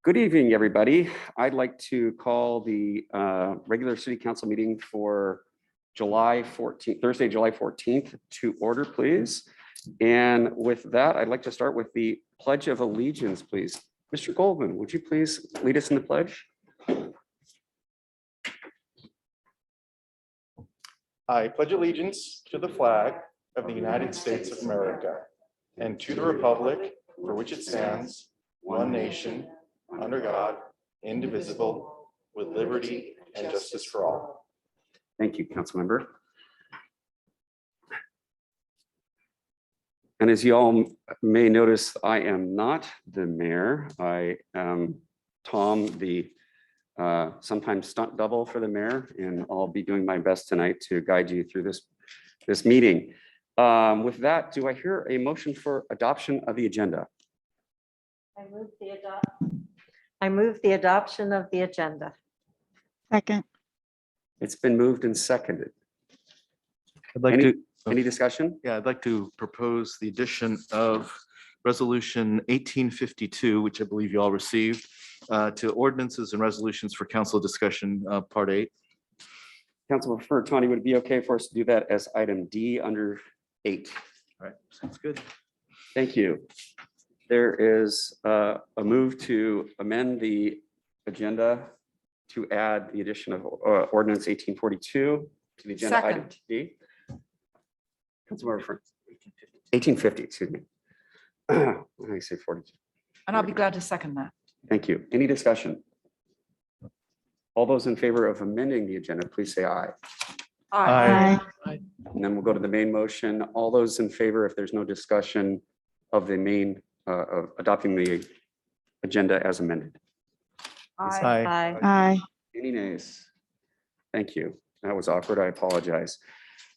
Good evening, everybody. I'd like to call the regular city council meeting for July 14th, Thursday, July 14th to order, please. And with that, I'd like to start with the Pledge of Allegiance, please. Mr. Goldman, would you please lead us in the pledge? I pledge allegiance to the flag of the United States of America and to the republic for which it stands, one nation, under God, indivisible, with liberty and justice for all. Thank you, Councilmember. And as you all may notice, I am not the mayor. I am Tom, the sometimes stunt double for the mayor, and I'll be doing my best tonight to guide you through this meeting. With that, do I hear a motion for adoption of the agenda? I move the adoption of the agenda. Second. It's been moved and seconded. I'd like Any discussion? Yeah, I'd like to propose the addition of Resolution 1852, which I believe you all received, to ordinances and resolutions for council discussion, Part 8. Councilmember Tawny, would it be okay for us to do that as item D under 8? All right, sounds good. Thank you. There is a move to amend the agenda to add the addition of ordinance 1842 to the agenda item D. Councilmember Reports. 1850, excuse me. I say 42. And I'll be glad to second that. Thank you. Any discussion? All those in favor of amending the agenda, please say aye. Aye. And then we'll go to the main motion. All those in favor, if there's no discussion of the main, of adopting the agenda as amended. Aye. Aye. Any nays? Thank you. That was awkward. I apologize.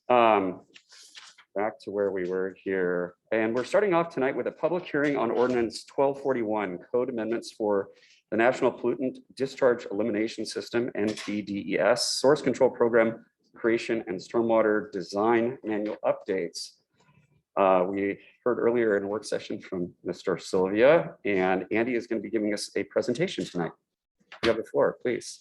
Back to where we were here. And we're starting off tonight with a public hearing on Ordinance 1241, Code Amendments for the National Pollutant Discharge Elimination System, NPDES, Source Control Program Creation and Stormwater Design Manual Updates. We heard earlier in a work session from Mr. Sylvia, and Andy is going to be giving us a presentation tonight. You have the floor, please.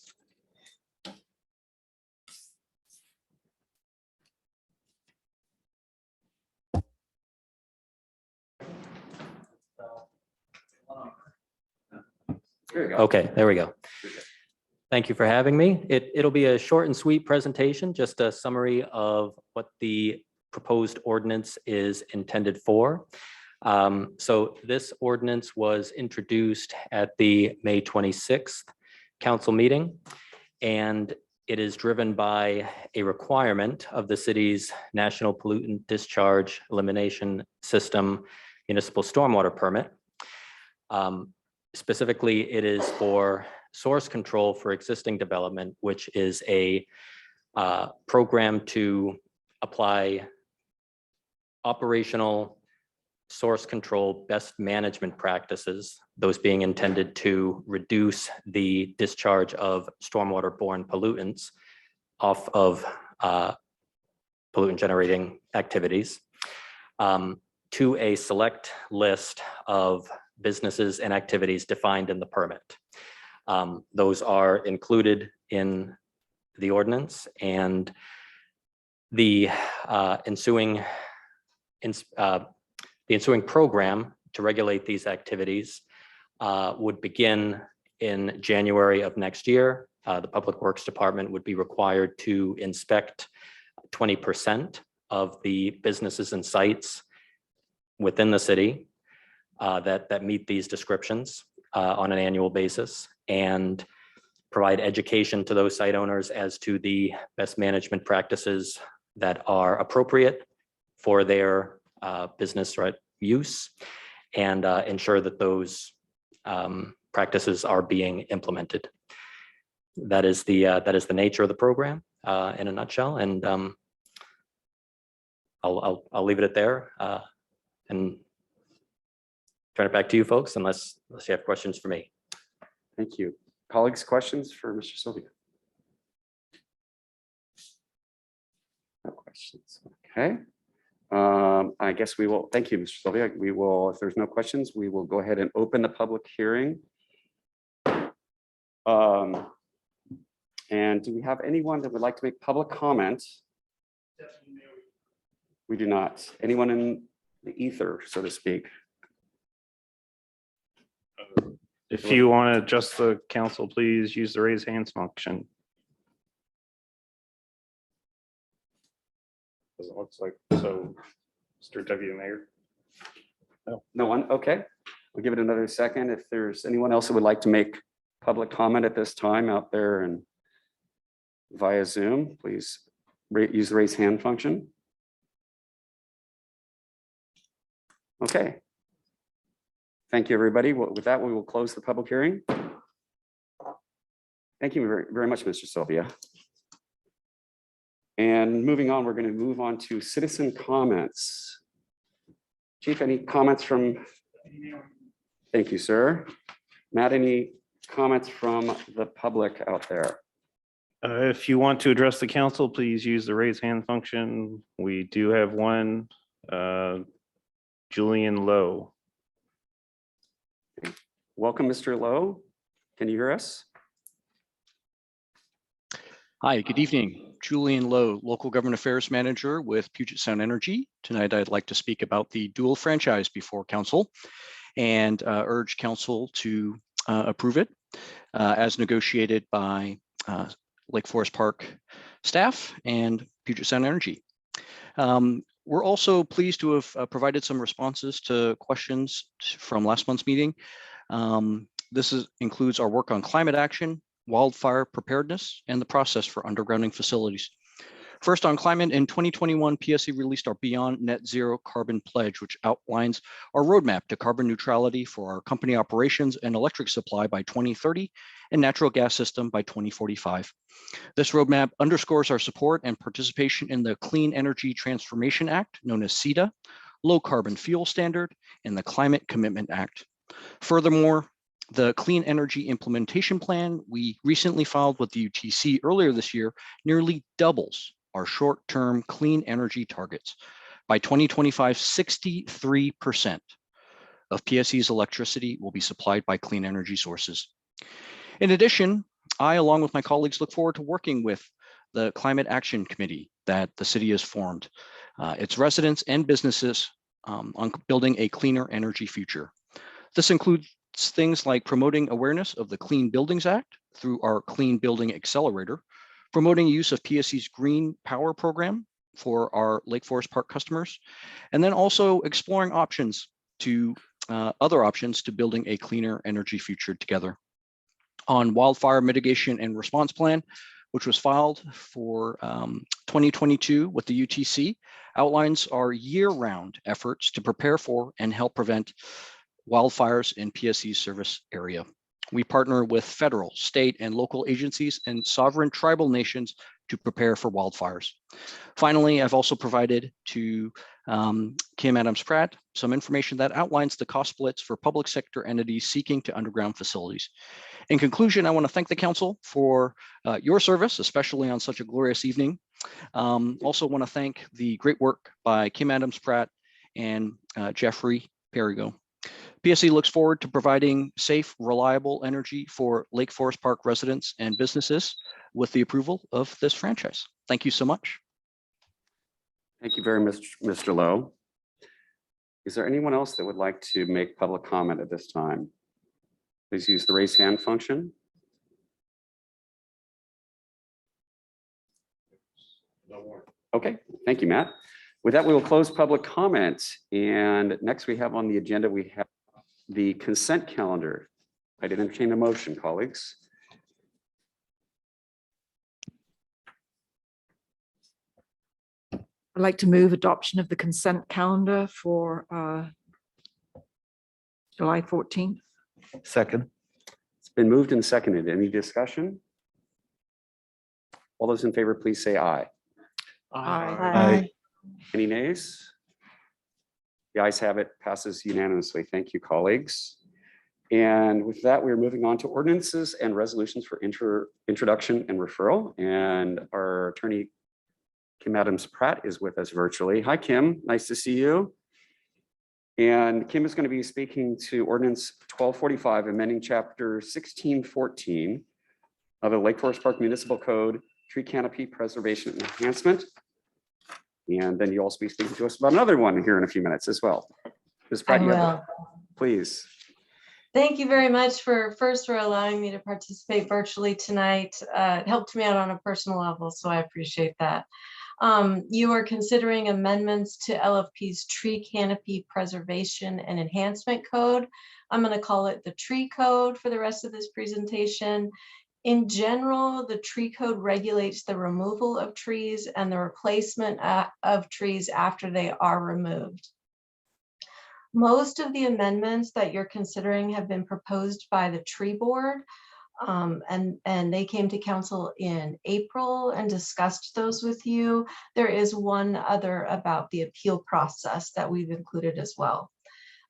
There you go. Okay, there we go. Thank you for having me. It'll be a short and sweet presentation, just a summary of what the proposed ordinance is intended for. So this ordinance was introduced at the May 26th council meeting, and it is driven by a requirement of the city's National Pollutant Discharge Elimination System Municipal Stormwater Permit. Specifically, it is for source control for existing development, which is a program to apply operational source control best management practices, those being intended to reduce the discharge of stormwater-borne pollutants off of pollutant generating activities to a select list of businesses and activities defined in the permit. Those are included in the ordinance, and the ensuing program to regulate these activities would begin in January of next year. The Public Works Department would be required to inspect 20% of the businesses and sites within the city that meet these descriptions on an annual basis, and provide education to those site owners as to the best management practices that are appropriate for their business use, and ensure that those practices are being implemented. That is the nature of the program in a nutshell, and I'll leave it at there and turn it back to you folks, unless you have questions for me. Thank you. Colleagues, questions for Mr. Sylvia? No questions. Okay. I guess we will, thank you, Mr. Sylvia. We will, if there's no questions, we will go ahead and open the public hearing. And do we have anyone that would like to make public comment? We do not. Anyone in the ether, so to speak? If you want to address the council, please use the raise hands function. It looks like, so, Mr. Deputy Mayor. No one? Okay. We'll give it another second. If there's anyone else that would like to make public comment at this time out there and via Zoom, please use the raise hand function. Okay. Thank you, everybody. With that, we will close the public hearing. Thank you very, very much, Mr. Sylvia. And moving on, we're going to move on to citizen comments. Chief, any comments from? Thank you, sir. Matt, any comments from the public out there? If you want to address the council, please use the raise hand function. We do have one, Julian Lowe. Welcome, Mr. Lowe. Can you hear us? Hi, good evening. Julian Lowe, Local Government Affairs Manager with Puget Sound Energy. Tonight, I'd like to speak about the dual franchise before council and urge council to approve it as negotiated by Lake Forest Park staff and Puget Sound Energy. We're also pleased to have provided some responses to questions from last month's meeting. This includes our work on climate action, wildfire preparedness, and the process for undergrounding facilities. First, on climate, in 2021, PSE released our Beyond Net Zero Carbon Pledge, which outlines our roadmap to carbon neutrality for our company operations and electric supply by 2030 and natural gas system by 2045. This roadmap underscores our support and participation in the Clean Energy Transformation Act, known as CETA, Low Carbon Fuel Standard, and the Climate Commitment Act. Furthermore, the Clean Energy Implementation Plan we recently filed with the UTC earlier this year nearly doubles our short-term clean energy targets. By 2025, 63% of PSE's electricity will be supplied by clean energy sources. In addition, I, along with my colleagues, look forward to working with the Climate Action Committee that the city has formed, its residents and businesses on building a cleaner energy future. This includes things like promoting awareness of the Clean Buildings Act through our Clean Building Accelerator, promoting use of PSE's Green Power Program for our Lake Forest Park customers, and then also exploring options to other options to building a cleaner energy future together. On wildfire mitigation and response plan, which was filed for 2022 with the UTC, outlines our year-round efforts to prepare for and help prevent wildfires in PSE's service area. We partner with federal, state, and local agencies and sovereign tribal nations to prepare for wildfires. Finally, I've also provided to Kim Adams-Pratt some information that outlines the cost splits for public sector entities seeking to underground facilities. In conclusion, I want to thank the council for your service, especially on such a glorious evening. Also want to thank the great work by Kim Adams-Pratt and Jeffrey Perigo. PSE looks forward to providing safe, reliable energy for Lake Forest Park residents and businesses with the approval of this franchise. Thank you so much. Thank you very much, Mr. Lowe. Is there anyone else that would like to make public comment at this time? Please use the raise hand function. No more. Okay, thank you, Matt. With that, we will close public comment. And next we have on the agenda, we have the consent calendar. I did entertain a motion, colleagues. I'd like to move adoption of the consent calendar for July 14th. Second. It's been moved and seconded. Any discussion? All those in favor, please say aye. Aye. Any nays? The ayes have it, passes unanimously. Thank you, colleagues. And with that, we're moving on to ordinances and resolutions for introduction and referral. And our attorney, Kim Adams-Pratt, is with us virtually. Hi, Kim. Nice to see you. And Kim is going to be speaking to Ordinance 1245, amending Chapter 1614, of the Lake Forest Park Municipal Code, Tree Canopy Preservation and Enhancement. And then you'll also be speaking to us about another one here in a few minutes as well. Ms. I Pratt, you have the- will. please. Thank you very much for allowing me to participate virtually tonight. It helped me out on a personal level, so I appreciate that. You are considering amendments to LFP's Tree Canopy Preservation and Enhancement Code. I'm going to call it the Tree Code for the rest of this presentation. In general, the tree code regulates the removal of trees and the replacement of trees after they are removed. Most of the amendments that you're considering have been proposed by the tree board, and they came to council in April and discussed those with you. There is one other about the appeal process that we've included as well.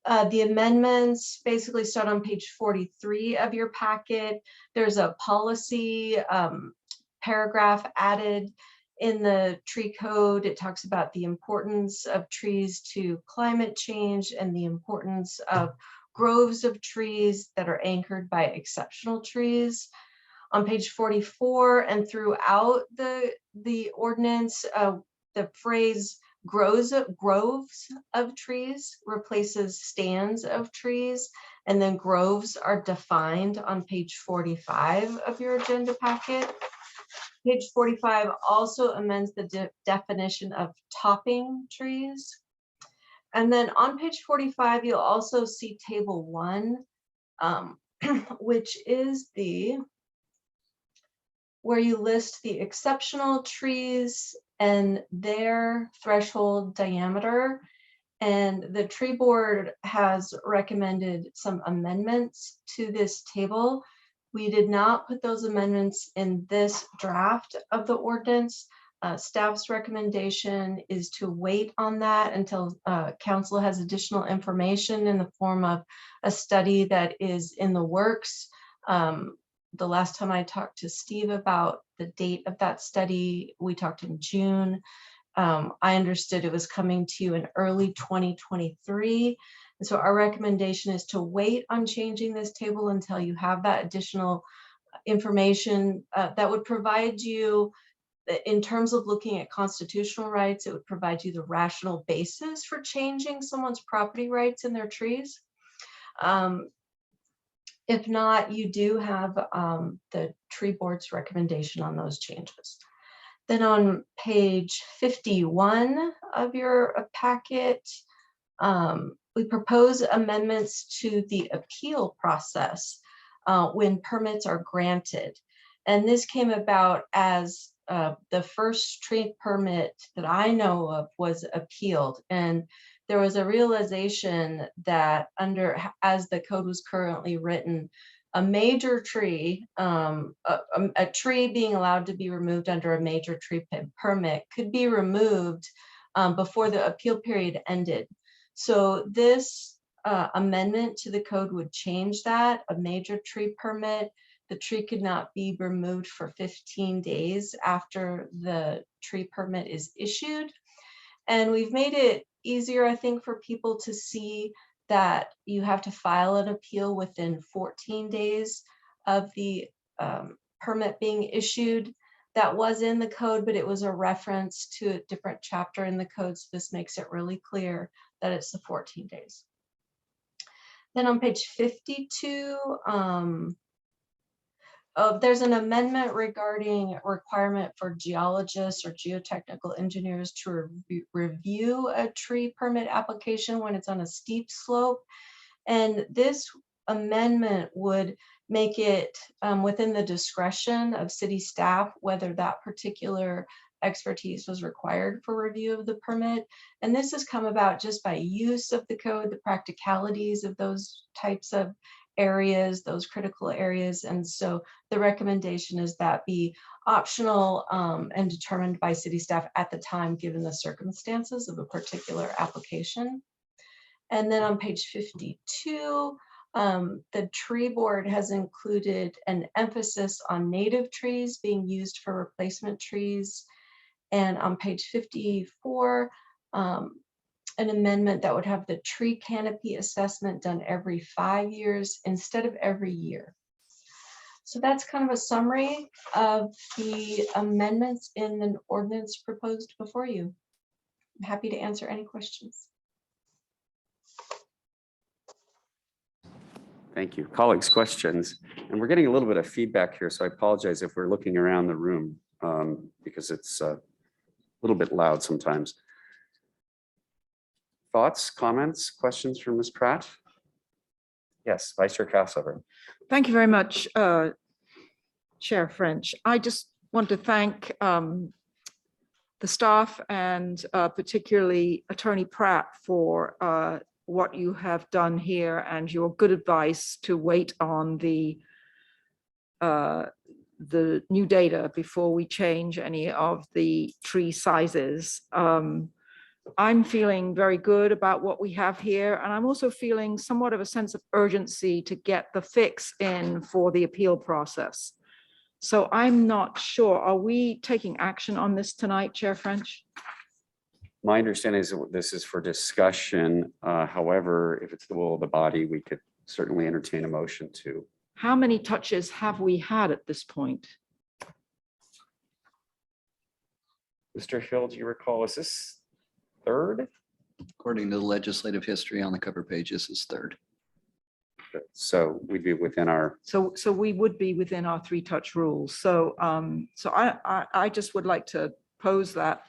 The amendments basically start on page 43 of your packet. There's a policy paragraph added in the tree code. It talks about the importance of trees to climate change and the importance of groves of trees that are anchored by exceptional trees. On page 44 and throughout the ordinance, the phrase groves of trees replaces stands of trees, and then groves are defined on page 45 of your agenda packet. Page 45 also amends the definition of topping trees. And then on page 45, you'll also see table 1, which is where you list the exceptional trees and their threshold diameter. And the tree board has recommended some amendments to this table. We did not put those amendments in this draft of the ordinance. Staff's recommendation is to wait on that until council has additional information in the form of a study that is in the works. The last time I talked to Steve about the date of that study, we talked in June. I understood it was coming to you in early 2023. And so our recommendation is to wait on changing this table until you have that additional information that would provide you, in terms of looking at constitutional rights, it would provide you the rational basis for changing someone's property rights in their trees. If not, you do have the tree board's recommendation on those changes. Then on page 51 of your packet, we propose amendments to the appeal process when permits are granted. And this came about as the first tree permit that I know of was appealed. And there was a realization that as the code was currently written, a major tree, a tree being allowed to be removed under a major tree permit could be removed before the appeal period ended. So this amendment to the code would change that. A major tree permit, the tree could not be removed for 15 days after the tree permit is issued. And we've made it easier, I think, for people to see that you have to file an appeal within 14 days of the permit being issued. That was in the code, but it was a reference to a different chapter in the code. So this makes it really clear that it's the 14 days. Then on page 52, there's an amendment regarding requirement for geologists or geotechnical engineers to review a tree permit application when it's on a steep slope. And this amendment would make it within the discretion of city staff whether that particular expertise was required for review of the permit. And this has come about just by use of the code, the practicalities of those types of areas, those critical areas. And so the recommendation is that be optional and determined by city staff at the time, given the circumstances of a particular application. And then on page 52, the tree board has included an emphasis on native trees being used for replacement trees. And on page 54, an amendment that would have the tree canopy assessment done every 5 years instead of every year. So that's kind of a summary of the amendments in the ordinance proposed before you. I'm happy to answer any questions. Thank you. Colleagues, questions? And we're getting a little bit of feedback here, so I apologize if we're looking around the room because it's a little bit loud sometimes. Thoughts, comments, questions from Ms. Pratt? Yes, Vice Chair Kassover. Thank you very much, Chair French. I just want to thank the staff and particularly Attorney Pratt for what you have done here and your good advice to wait on the new data before we change any of the tree sizes. I'm feeling very good about what we have here, and I'm also feeling somewhat of a sense of urgency to get the fix in for the appeal process. So I'm not sure, are we taking action on this tonight, Chair French? My understanding is that this is for discussion. However, if it's the will of the body, we could certainly entertain a motion to. How many touches have we had at this point? Mr. Hill, do you recall, is this third? According to the legislative history on the cover page, this is third. So we'd be within our. So we would be within our 3-touch rules. So I just would like to pose that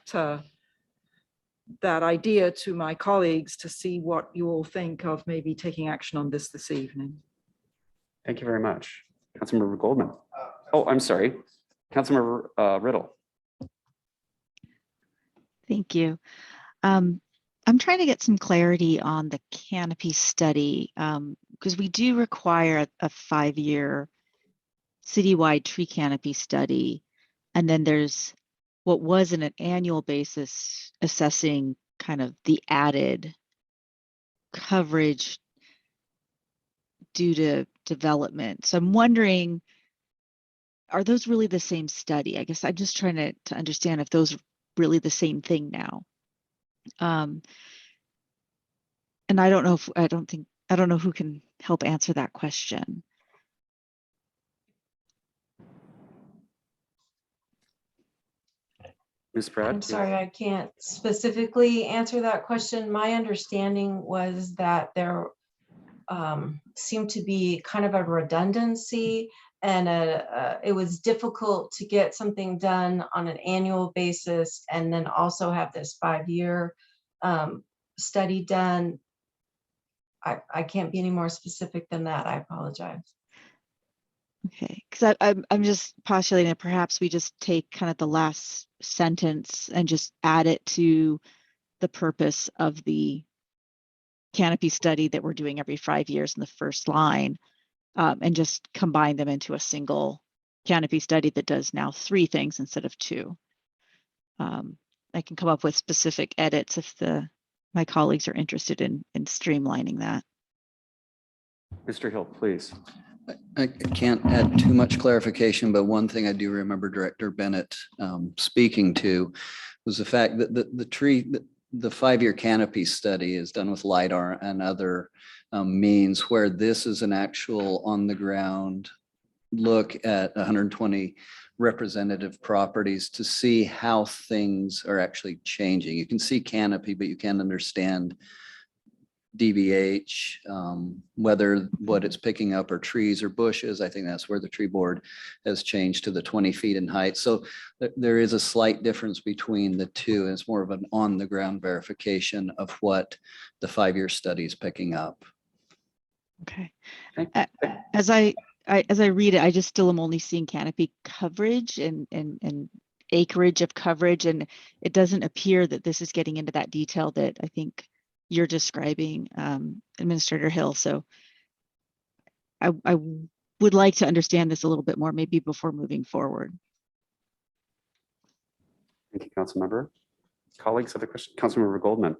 idea to my colleagues to see what you all think of maybe taking action on this evening. Thank you very much. Councilmember Goldman. Oh, I'm sorry. Councilmember Riddle. Thank you. I'm trying to get some clarity on the Canopy study because we do require a 5-year citywide tree canopy study. And then there's what was in an annual basis assessing kind of the added coverage due to development. So I'm wondering, are those really the same study? I guess I'm just trying to understand if those are really the same thing now. And I don't know if I don't know who can help answer that question. Ms. Pratt. I'm sorry, I can't specifically answer that question. My understanding was that there seemed to be kind of a redundancy and it was difficult to get something done on an annual basis and then also have this 5-year study done. I can't be any more specific than that. I apologize. Okay, because I'm just postulating that perhaps we just take kind of the last sentence and just add it to the purpose of the canopy study that we're doing every 5 years in the first line, and just combine them into a single canopy study that does now 3 things instead of 2. I can come up with specific edits if my colleagues are interested in streamlining that. Mr. Hill, please. I can't add too much clarification, but one thing I do remember Director Bennett speaking to was the fact that the 5-year canopy study is done with LiDAR and other means, where this is an actual on the ground look at 120 representative properties to see how things are actually changing. You can see canopy, but you can't understand DBH, whether what it's picking up are trees or bushes. I think that's where the tree board has changed to the 20 feet in height. So there is a slight difference between the two. And it's more of an on the ground verification of what the 5-year study is picking up. Okay. As I read it, I just still am only seeing canopy coverage and acreage of coverage, and it doesn't appear that this is getting into that detail that I think you're describing, Administrator Hill. So I would like to understand this a little bit more, maybe before moving forward. Thank you, Councilmember. Colleagues, other questions? Councilmember Goldman.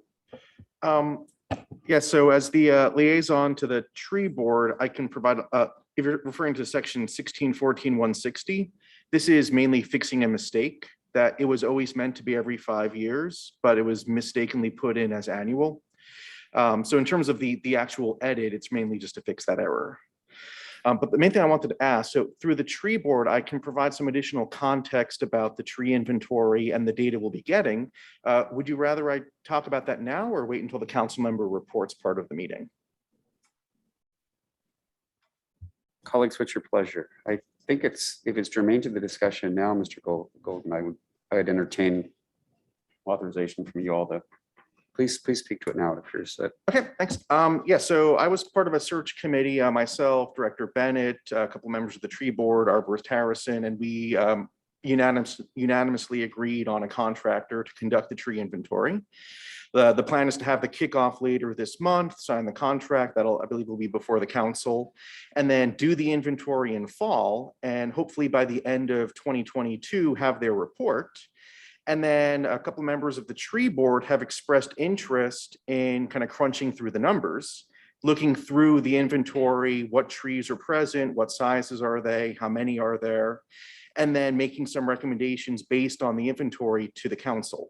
Yeah, so as the liaison to the tree board, I can provide, if you're referring to section 1614-160, this is mainly fixing a mistake that it was always meant to be every 5 years, but it was mistakenly put in as annual. So in terms of the actual edit, it's mainly just to fix that error. But the main thing I wanted to ask, so through the tree board, I can provide some additional context about the tree inventory and the data we'll be getting. Would you rather I talk about that now or wait until the council member reports part of the meeting? Colleagues, what's your pleasure? I think if it's germane to the discussion now, Mr. Golden, I'd entertain authorization from you all to please speak to it now. It appears that. Okay, thanks. Yeah, so I was part of a search committee, myself, Director Bennett, a couple members of the tree board, Arborist Harrison, and we unanimously agreed on a contractor to conduct the tree inventory. The plan is to have the kickoff later this month, sign the contract, that'll, I believe, will be before the council, and then do the inventory in fall, and hopefully by the end of 2022 have their report. And then a couple members of the tree board have expressed interest in kind of crunching through the numbers, looking through the inventory, what trees are present, what sizes are they, how many are there, and then making some recommendations based on the inventory to the council.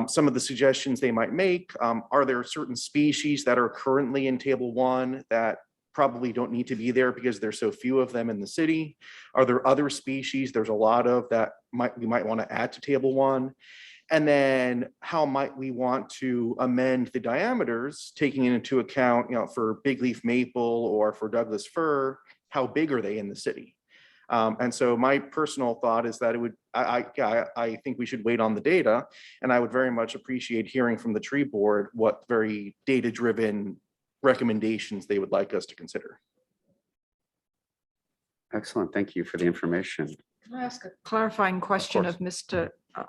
Some of the suggestions they might make, are there certain species that are currently in table 1 that probably don't need to be there because there's so few of them in the city? Are there other species there's a lot of that we might want to add to table 1? And then how might we want to amend the diameters, taking into account, for big leaf maple or for Douglas fir, how big are they in the city? And so my personal thought is that it would, I think we should wait on the data, and I would very much appreciate hearing from the tree board what very data-driven recommendations they would like us to consider. Excellent. Thank you for the information. Can I ask a clarifying question course.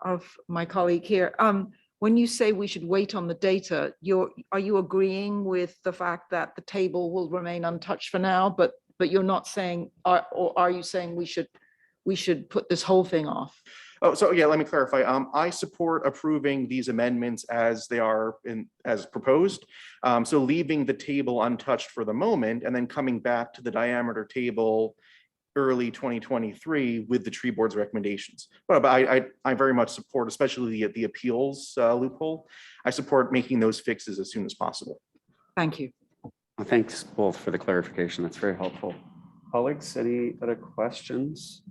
of my colleague here? When you say we should wait on the data, are you agreeing with the fact that the table will remain untouched for now, but you're not saying, or are you saying we should put this whole thing off? Oh, so yeah, let me clarify. I support approving these amendments as they are as proposed. So leaving the table untouched for the moment and then coming back to the diameter table early 2023 with the tree board's recommendations. But I very much support, especially the appeals loophole. I support making those fixes as soon as possible. Thank you. Well, thanks both for the clarification. That's very helpful. Colleagues, any other questions?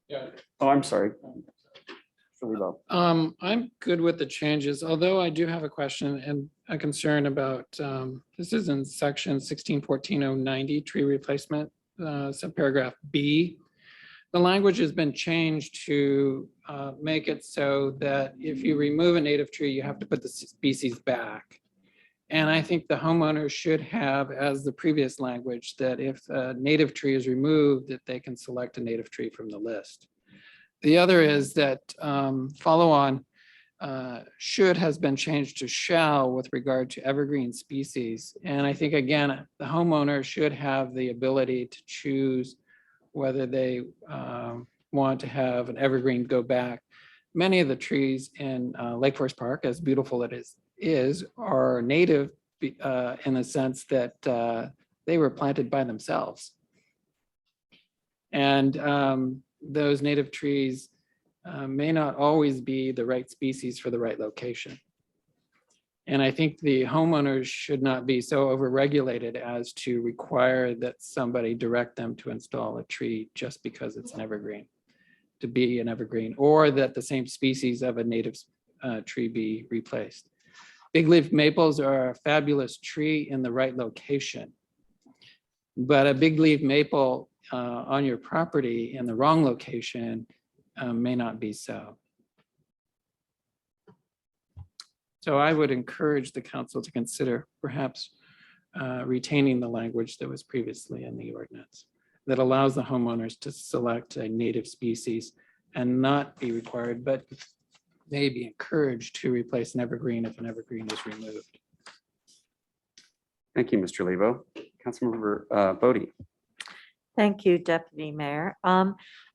Yeah. Oh, I'm sorry. I'm good with the changes, although I do have a question and a concern about, this is in section 1614.090 tree replacement, subparagraph B. The language has been changed to make it so that if you remove a native tree, you have to put the species back. And I think the homeowner should have, as the previous language, that if a native tree is removed, that they can select a native tree from the list. The other is that follow on should has been changed to shall with regard to evergreen species. And I think, again, the homeowner should have the ability to choose whether they want to have an evergreen go back. Many of the trees in Lake Forest Park, as beautiful it is are native in the sense that they were planted by themselves. And those native trees may not always be the right species for the right location. And I think the homeowners should not be so overregulated as to require that somebody direct them to install a tree just because it's an evergreen, to be an evergreen, or that the same species of a native tree be replaced. Big leaf maples are a fabulous tree in the right location, but a big leaf maple on your property in the wrong location may not be so. So I would encourage the council to consider perhaps retaining the language that was previously in the ordinance that allows the homeowners to select a native species and not be required, but may be encouraged to replace an evergreen if an evergreen is removed. Thank you, Mr. Lebo. Councilmember Bodie. Thank you, Deputy Mayor.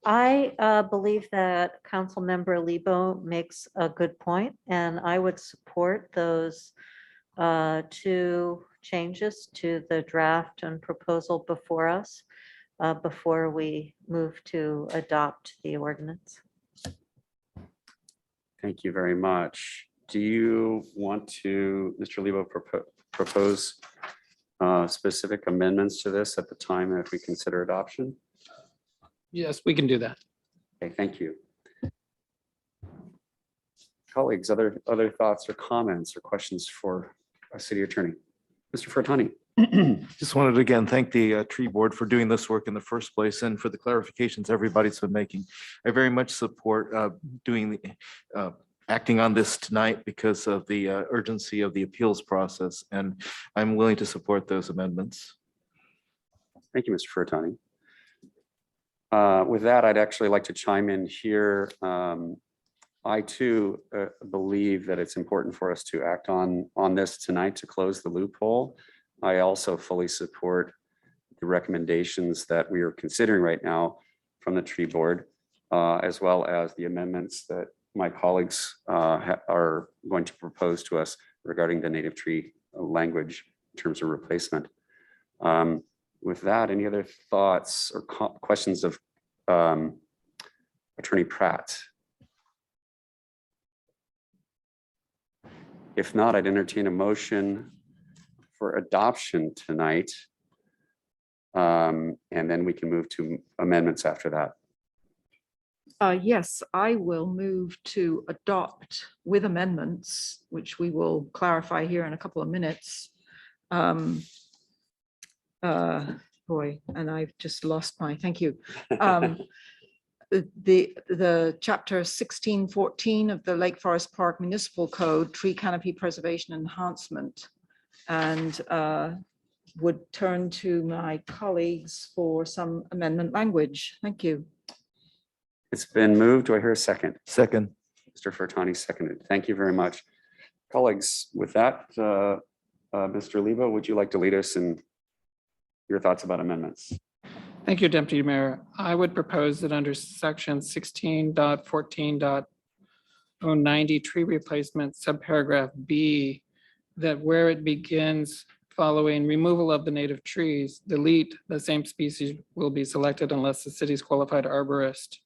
I believe that Councilmember Lebo makes a good point, and I would support those two changes to the draft and proposal before us before we move to adopt the ordinance. Thank you very much. Do you want to, Mr. Lebo, propose specific amendments to this at the time if we consider adoption? Yes, we can do that. Okay, thank you. Colleagues, other thoughts or comments or questions for our city attorney? Mr. Furtani. Just wanted to again thank the tree board for doing this work in the first place and for the clarifications everybody's been making. I very much support acting on this tonight because of the urgency of the appeals process, and I'm willing to support those amendments. Thank you, Mr. Furtani. With that, I'd actually like to chime in here. I too believe that it's important for us to act on this tonight to close the loophole. I also fully support the recommendations that we are considering right now from the tree board, as well as the amendments that my colleagues are going to propose to us regarding the native tree language in terms of replacement. With that, any other thoughts or questions of Attorney Pratt? If not, I'd entertain a motion for adoption tonight. And then we can move to amendments after that. Yes, I will move to adopt with amendments, which we will clarify here in a couple of minutes. Boy, and I've just lost my, thank you. The chapter 1614 of the Lake Forest Park Municipal Code, Tree Canopy Preservation Enhancement, and would turn to my colleagues for some amendment language. Thank you. It's been moved. Do I hear a second? Second. Mr. Furtani seconded. Thank you very much. Colleagues, with that, Mr. Lebo, would you like to lead us in your thoughts about amendments? Thank you, Deputy Mayor. I would propose that under section 16.14.090 tree replacement subparagraph B, that where it begins following removal of the native trees, delete the same species will be selected unless the city's qualified arborist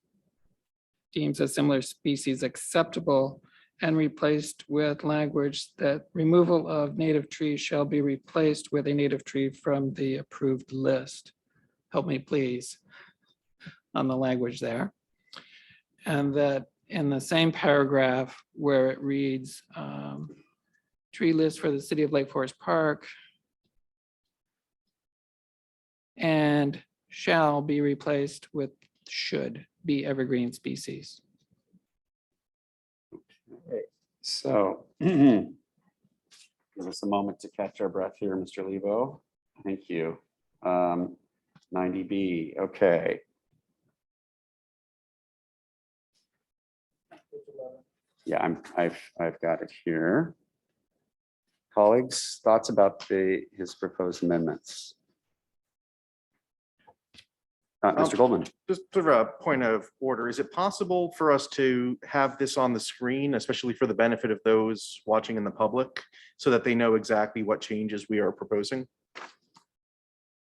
deems a similar species acceptable, and replaced with language that removal of native trees shall be replaced with a native tree from the approved list. Help me please on the language there. And that in the same paragraph where it reads tree list for the city of Lake Forest Park and shall be replaced with should be evergreen species. Okay, so give us a moment to catch our breath here, Mr. Lebo. Thank you. 90B, okay. Yeah, I've got it here. Colleagues, thoughts about his proposed amendments? Mr. Goldman. Just sort of a point of order, is it possible for us to have this on the screen, especially for the benefit of those watching in the public, so that they know exactly what changes we are proposing?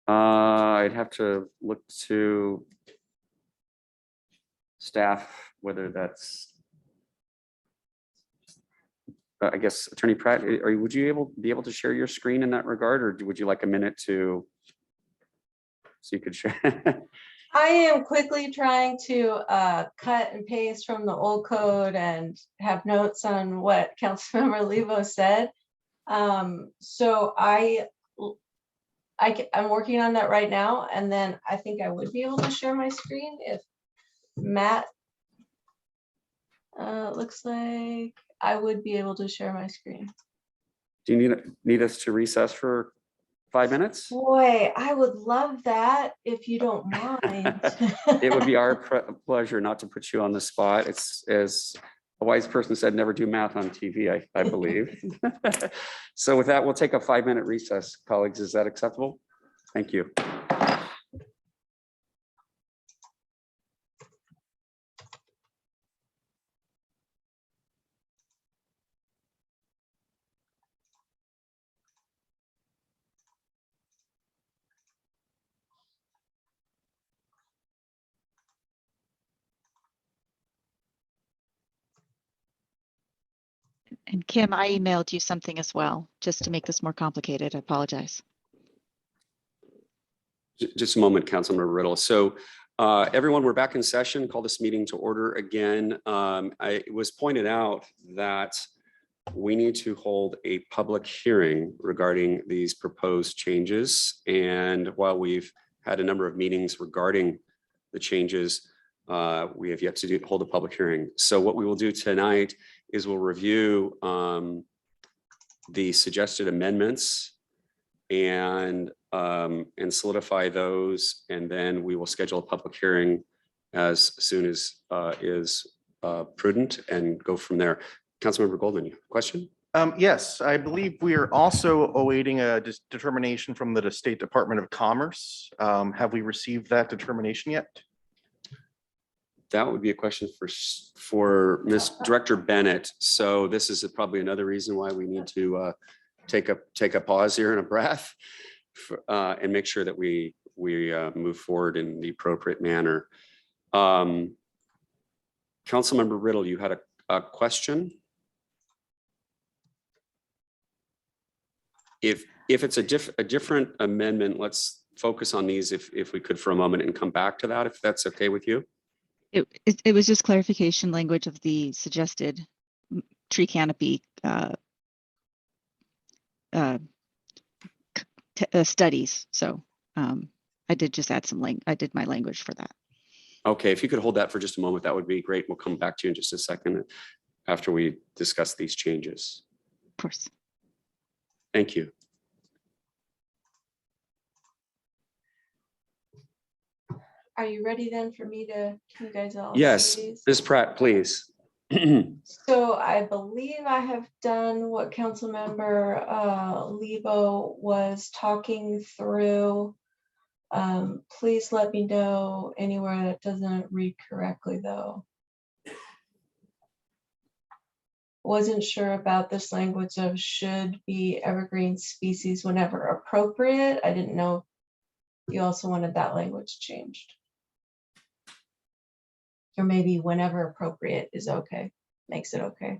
I'd have to look to staff, whether that's, I guess, Attorney Pratt, would you be able to share your screen in that regard, or would you like a minute to, so you could share? I am quickly trying to cut and paste from the old code and have notes on what Councilmember Lebo said. So I'm working on that right now, and then I think I would be able to share my screen if Matt looks like I would be able to share my screen. Do you need us to recess for 5 minutes? Boy, I would love that if you don't mind. It would be our pleasure not to put you on the spot. It's, as a wise person said, never do math on TV, I believe. So with that, we'll take a 5-minute recess. Colleagues, is that acceptable? Thank you. And Kim, I emailed you something as well, just to make this more complicated. I apologize. Just a moment, Councilmember Riddle. So everyone, we're back in session. Call this meeting to order again. It was pointed out that we need to hold a public hearing regarding these proposed changes. And while we've had a number of meetings regarding the changes, we have yet to hold a public hearing. So what we will do tonight is we'll review the suggested amendments and solidify those, and then we will schedule a public hearing as soon as is prudent and go from there. Councilmember Golden, question? Yes, I believe we are also awaiting a determination from the State Department of Commerce. Have we received that determination yet? That would be a question for Ms. Director Bennett. So this is probably another reason why we need to take a pause here and a breath and make sure that we move forward in the appropriate manner. Councilmember Riddle, you had a question? If it's a different amendment, let's focus on these if we could for a moment and come back to that, if that's okay with you. It was just clarification language of the suggested tree canopy studies. So I did just add some I did my language for that. Okay, if you could hold that for just a moment, that would be great. We'll come back to you in just a second after we discuss these changes. Of course. Thank you. Are you ready then for me to, can you guys all? Yes, see these? Ms. Pratt, please. So I believe I have done what Councilmember Lebo was talking through. Please let me know anywhere that doesn't read correctly though. Wasn't sure about this language of should be evergreen species whenever appropriate. I didn't know if you also wanted that language changed. Or maybe whenever appropriate is okay, makes it okay.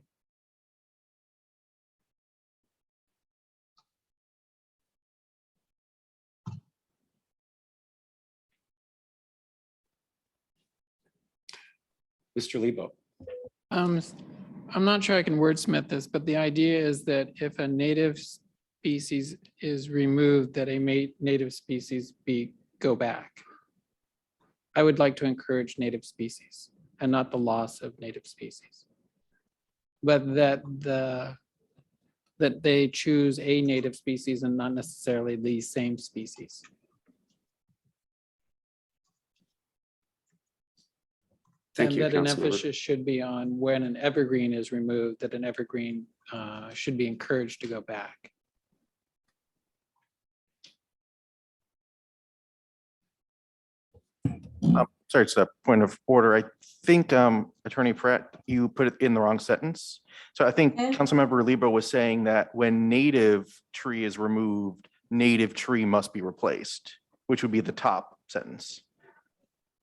Mr. Lebo. I'm not sure I can wordsmith this, but the idea is that if a native species is removed, that a native species go back. I would like to encourage native species and not the loss of native species. But that they choose a native species and not necessarily the same species. Thank you, And that an Councilmember. emphasis should be on when an evergreen is removed, that an evergreen should be encouraged to go back. Sorry, it's a point of order. I think Attorney Pratt, you put it in the wrong sentence. So I think Okay. Councilmember Lebo was saying that when native tree is removed, native tree must be replaced, which would be the top sentence.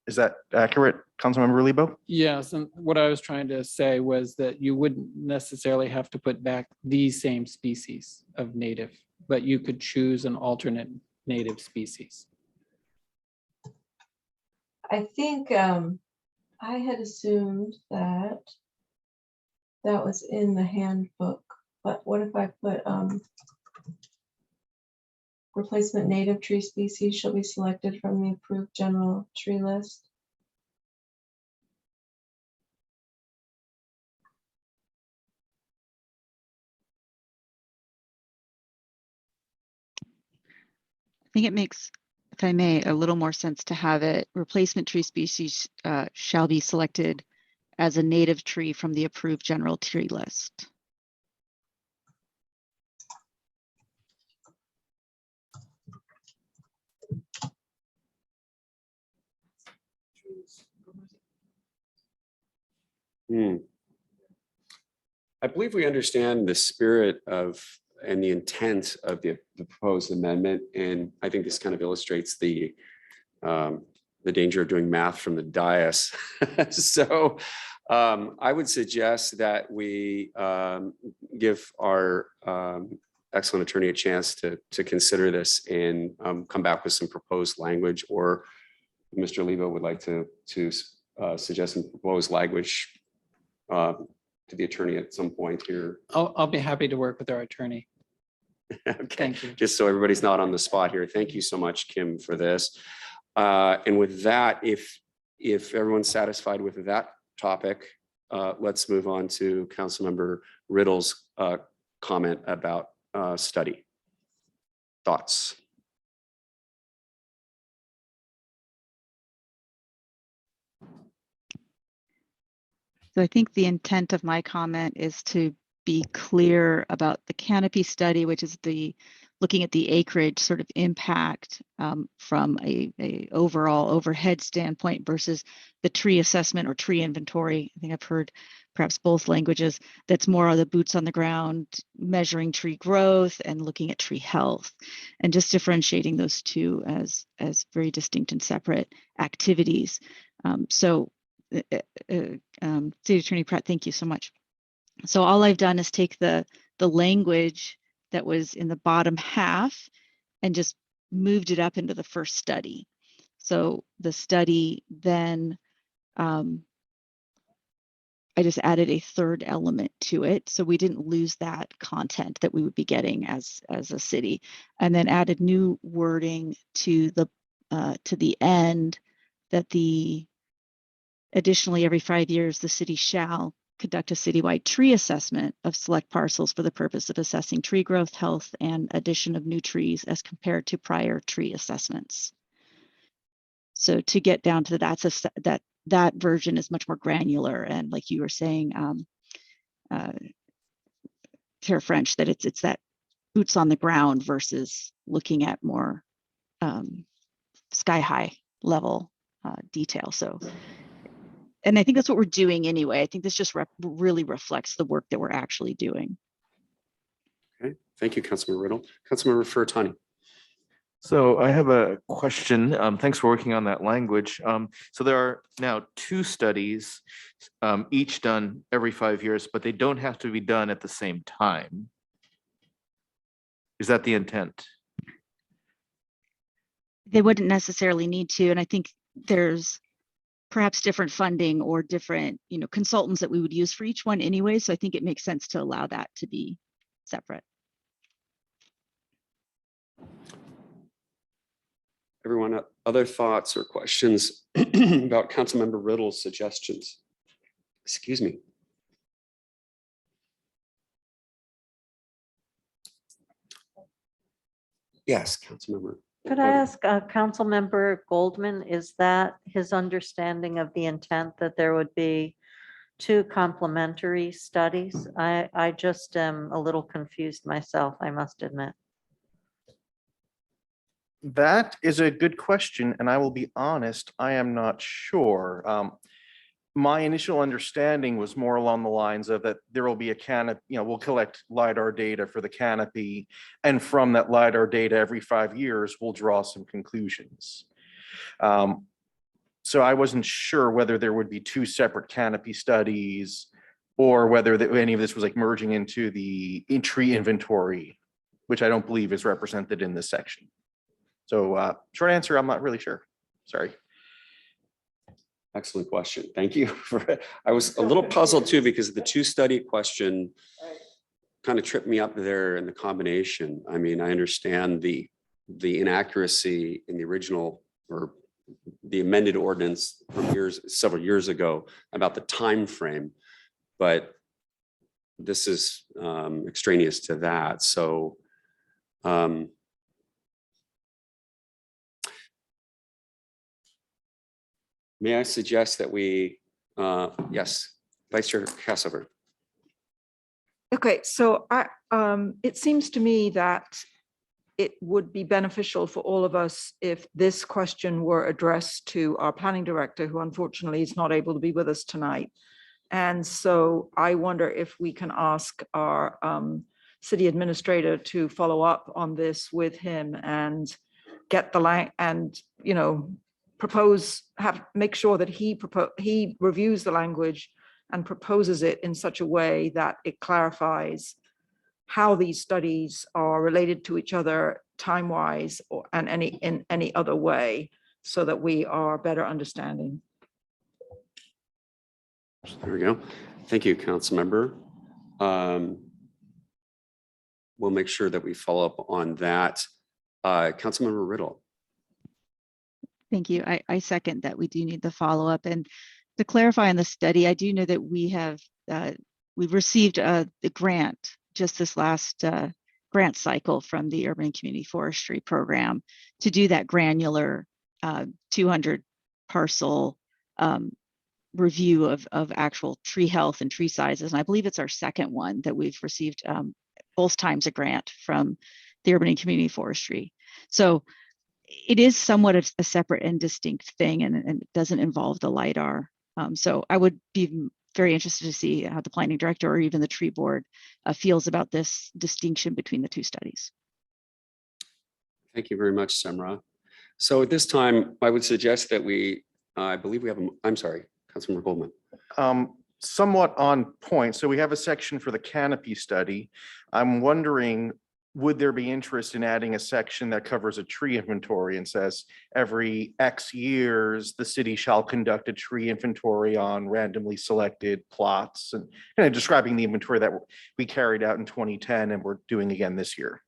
Is that accurate, Councilmember Lebo? Yes, and what I was trying to say was that you wouldn't necessarily have to put back the same species of native, but you could choose an alternate native species. I think I had assumed that that was in the handbook, but what if I put replacement native tree species shall be selected from the approved general tree list? I think it makes, if I may, a little more sense to have it replacement tree species shall be selected as a native tree from the approved general tree list. I believe we understand the spirit of and the intent of the proposed amendment, and I think this kind of illustrates the danger of doing math from the dais. So I would suggest that we give our excellent attorney a chance to consider this and come back with some proposed language, or Mr. Lebo would like to suggest some proposed language to the attorney at some point here. I'll be happy to work with our attorney. Okay, Thank you. just so everybody's not on the spot here. Thank you so much, Kim, for this. And with that, if everyone's satisfied with that topic, let's move on to Councilmember Riddle's comment about study. Thoughts? So I think the intent of my comment is to be clear about the Canopy study, which is looking at the acreage sort of impact from a overall overhead standpoint versus the tree assessment or tree inventory. I think I've heard perhaps both languages. That's more of the boots on the ground, measuring tree growth and looking at tree health, and just differentiating those two as very distinct and separate activities. City Attorney Pratt, thank you so much. So all I've done is take the language that was in the bottom half and just moved it up into the first study. So the study then, I just added a third element to it. So we didn't lose that content that we would be getting as a city, and then added new wording to the end that additionally, every 5 years, the city shall conduct a citywide tree assessment of select parcels for the purpose of assessing tree growth, health, and addition of new trees as compared to prior tree assessments. So to get down to that version is much more granular, and like you were saying, Chair French, that it's that boots on the ground versus looking at more sky high level detail. So. And I think that's what we're doing anyway. I think this just really reflects the work that we're actually doing. Okay, thank you, Councilmember Riddle. Councilmember Furtani. So I have a question. Thanks for working on that language. So there are now 2 studies, each done every 5 years, but they don't have to be done at the same time. Is that the intent? They wouldn't necessarily need to, and I think there's perhaps different funding or different, consultants that we would use for each one anyway. So I think it makes sense to allow that to be separate. Everyone, other thoughts or questions about Councilmember Riddle's suggestions? Excuse me. Yes, Councilmember. Could I ask Councilmember Goldman, is that his understanding of the intent that there would be 2 complementary studies? I just am a little confused myself, I must admit. That is a good question, and I will be honest, I am not sure. My initial understanding was more along the lines of that there will be a canopy, we'll collect LiDAR data for the canopy, and from that LiDAR data every 5 years, we'll draw some conclusions. So I wasn't sure whether there would be 2 separate canopy studies or whether any of this was like merging into the tree inventory, which I don't believe is represented in this section. So short answer, I'm not really sure. Sorry. Excellent question. Thank you. I was a little puzzled too, because the 2 study question kind of tripped me up there in the combination. I mean, I understand the inaccuracy in the original or the amended ordinance from several years ago about the time frame, but this is extraneous to that. So may I suggest that we, yes, Vice Chair Cassover. Okay, so it seems to me that it would be beneficial for all of us if this question were addressed to our planning director, who unfortunately is not able to be with us tonight. And so I wonder if we can ask our city administrator to follow up on this with him and get the make sure that he reviews the language and proposes it in such a way that it clarifies how these studies are related to each other time-wise and in any other way, so that we are better understanding. There we go. Thank you, Councilmember. We'll make sure that we follow up on that. Councilmember Riddle. Thank you. I second that we do need the follow-up. And to clarify on the study, I do know that we've received the grant just this last grant cycle from the Urban and Community Forestry Program to do that granular 200 parcel review of actual tree health and tree sizes. And I believe it's our second one that we've received both times a grant from the Urban and Community Forestry. So it is somewhat of a separate and distinct thing, and it doesn't involve the LiDAR. So I would be very interested to see how the planning director or even the tree board feels about this distinction between the two studies. Thank you very much, Semra. So at this time, I would suggest that I believe we have, I'm sorry, Councilmember Goldman. Somewhat on point. So we have a section for the Canopy study. I'm wondering, would there be interest in adding a section that covers a tree inventory and says every X years, the city shall conduct a tree inventory on randomly selected plots, and kind of describing the inventory that we carried out in 2010 and we're doing again this year?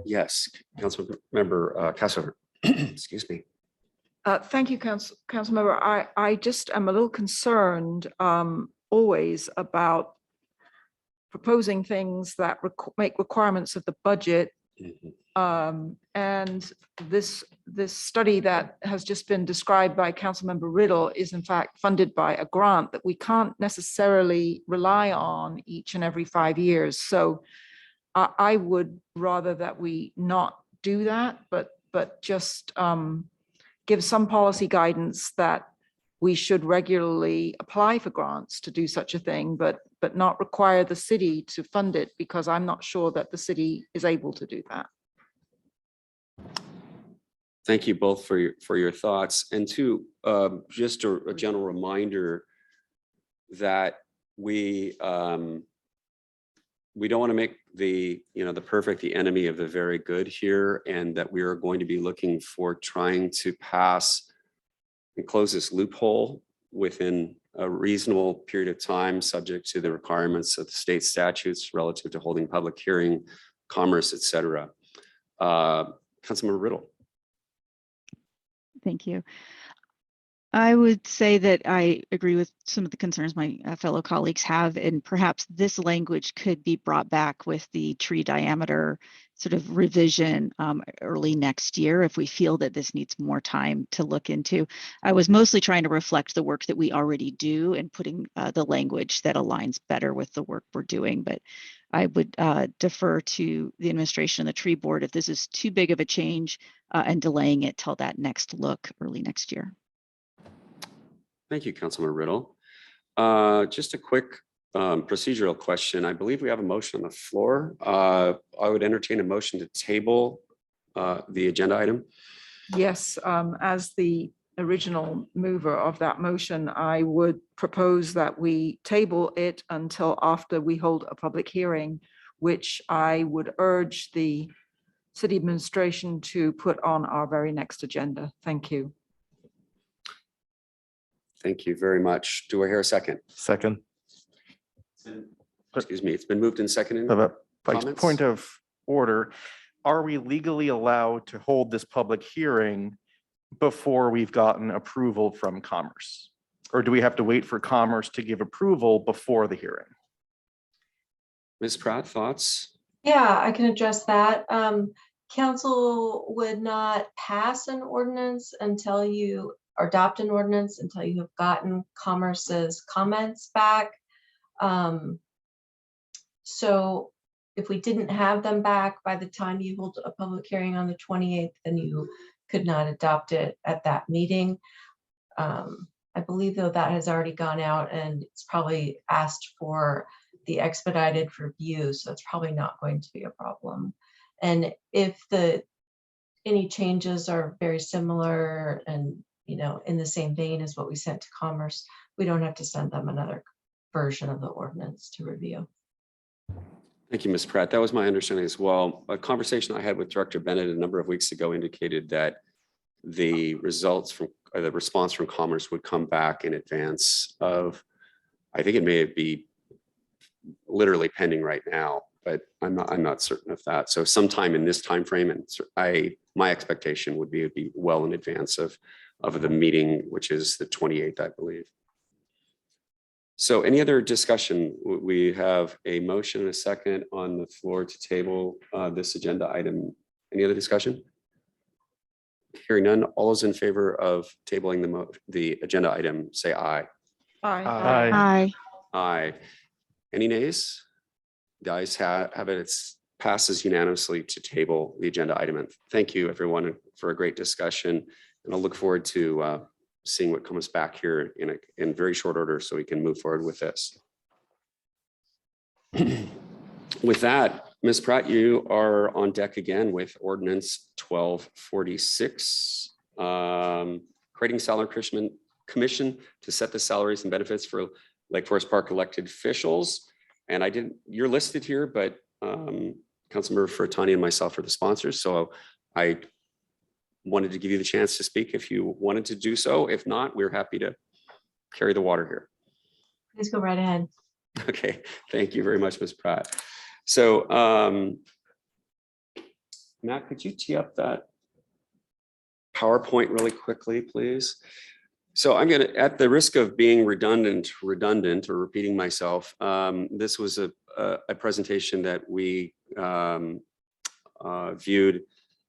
Yes, Councilmember Cassover. Excuse me. Thank you, Councilmember. I just am a little concerned always about proposing things that make requirements of the budget. And this study that has just been described by Councilmember Riddle is in fact funded by a grant that we can't necessarily rely on each and every 5 years. So I would rather that we not do that, but just give some policy guidance that we should regularly apply for grants to do such a thing, but not require the city to fund it, because I'm not sure that the city is able to do that. Thank you both for your thoughts. And two, just a general reminder that we don't want to make the perfect the enemy of the very good here, and that we are going to be looking for trying to pass and close this loophole within a reasonable period of time, subject to the requirements of the state statutes relative to holding public hearing, commerce, et cetera. Councilmember Riddle. Thank you. I would say that I agree with some of the concerns my fellow colleagues have, and perhaps this language could be brought back with the tree diameter sort of revision early next year if we feel that this needs more time to look into. I was mostly trying to reflect the work that we already do and putting the language that aligns better with the work we're doing. But I would defer to the administration and the tree board if this is too big of a change and delaying it till that next look early next year. Thank you, Councilmember Riddle. Just a quick procedural question. I believe we have a motion on the floor. I would entertain a motion to table the agenda item. Yes, as the original mover of that motion, I would propose that we table it until after we hold a public hearing, which I would urge the city administration to put on our very next agenda. Thank you. Thank you very much. Do I hear a second? Second. Excuse me, it's been moved and seconded. Comments? Point of order, are we legally allowed to hold this public hearing before we've gotten approval from Commerce? Or do we have to wait for Commerce to give approval before the hearing? Ms. Pratt, thoughts? Yeah, I can address that. Council would not pass an ordinance until you or adopt an ordinance until you have gotten Commerce's comments back. So if we didn't have them back by the time you hold a public hearing on the 28th, then you could not adopt it at that meeting. I believe though that has already gone out and it's probably asked for the expedited review, so it's probably not going to be a problem. And if any changes are very similar and in the same vein as what we sent to Commerce, we don't have to send them another version of the ordinance to review. Thank you, Ms. Pratt. That was my understanding as well. A conversation I had with Director Bennett a number of weeks ago indicated that the results from, or the response from Commerce would come back in advance of, I think it may be literally pending right now, but I'm not certain of that. So sometime in this time frame, and my expectation would be it'd be well in advance of the meeting, which is the 28th, I believe. So any other discussion? We have a motion and a second on the floor to table this agenda item. Any other discussion? Hearing none, all those in favor of tabling the agenda item, say aye. Aye. Aye. Aye. Any nays? The ayes have it. It passes unanimously to table the agenda item. And thank you, everyone, for a great discussion. And I'll look forward to seeing what comes back here in very short order so we can move forward with this. With that, Ms. Pratt, you are on deck again with Ordinance 1246, creating salary commission to set the salaries and benefits for Lake Forest Park elected officials. And you're listed here, but Councilmember Furtani and myself are the sponsors. So I wanted to give you the chance to speak if you wanted to do so. If not, we're happy to carry the water here. Please go right ahead. Okay, thank you very much, Ms. Pratt. So Matt, could you tee up that PowerPoint really quickly, please? So I'm gonna, at the risk of being redundant or repeating myself, this was a presentation that we viewed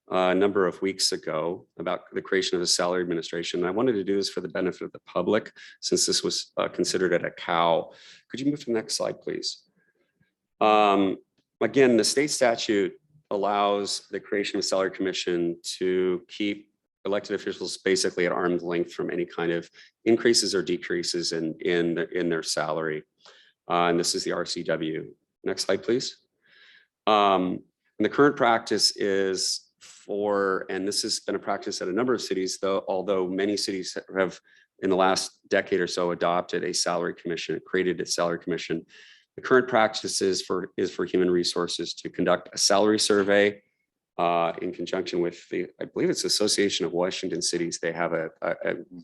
a number of weeks ago about the creation of a salary administration. I wanted to do this for the benefit of the public, since this was considered at a COW. Could you move to the next slide, please? Again, the state statute allows the creation of a salary commission to keep elected officials basically at arm's length from any kind of increases or decreases in their salary. And this is the RCW. Next slide, please. And the current practice is and this has been a practice at a number of cities, although many cities have in the last decade or so adopted a salary commission, created a salary commission. The current practice is for human resources to conduct a salary survey in conjunction with I believe it's Association of Washington Cities. They have a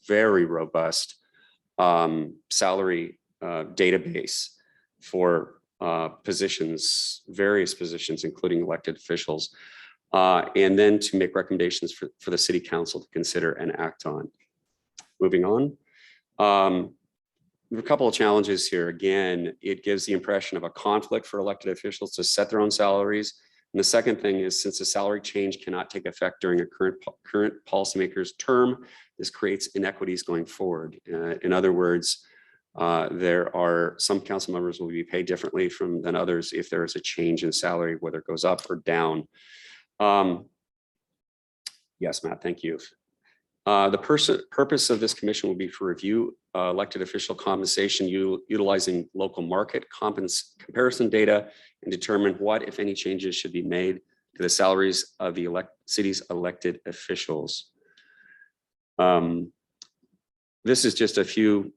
very robust salary database for various positions, including elected officials. And then to make recommendations for the city council to consider and act on. Moving on. A couple of challenges here. Again, it gives the impression of a conflict for elected officials to set their own salaries. And the second thing is, since a salary change cannot take effect during a current policymaker's term, this creates inequities going forward. In other words, there are some council members will be paid differently than others if there is a change in salary, whether it goes up or down. Yes, Matt, thank you. The purpose of this commission will be to review elected official compensation utilizing local market comparison data and determine what, if any, changes should be made to the salaries of the city's elected officials. This is just a few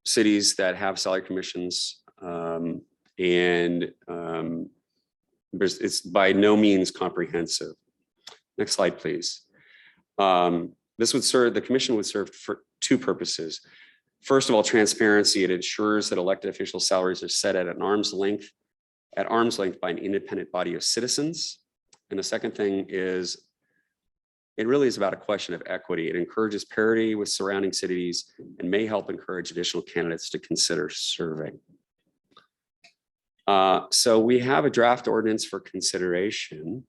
cities that have salary commissions, it's by no means comprehensive. Next slide, please. The commission would serve for two purposes. First of all, transparency. It ensures that elected official salaries are set at arm's length by an independent body of citizens. And the second thing is, it really is about a question of equity. It encourages parity with surrounding cities and may help encourage additional candidates to consider serving. So we have a draft ordinance for consideration.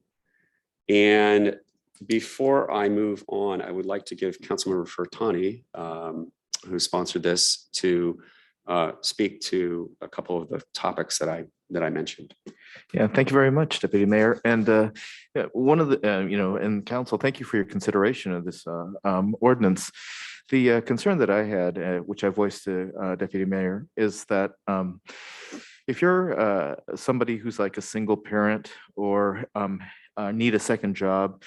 And before I move on, I would like to give Councilmember Furtani, who sponsored this, to speak to a couple of the topics that I mentioned. Yeah, thank you very much, Deputy Mayor. And one of the, and Council, thank you for your consideration of this ordinance. The concern that I had, which I voiced to Deputy Mayor, is that if you're somebody who's like a single parent or need a second job,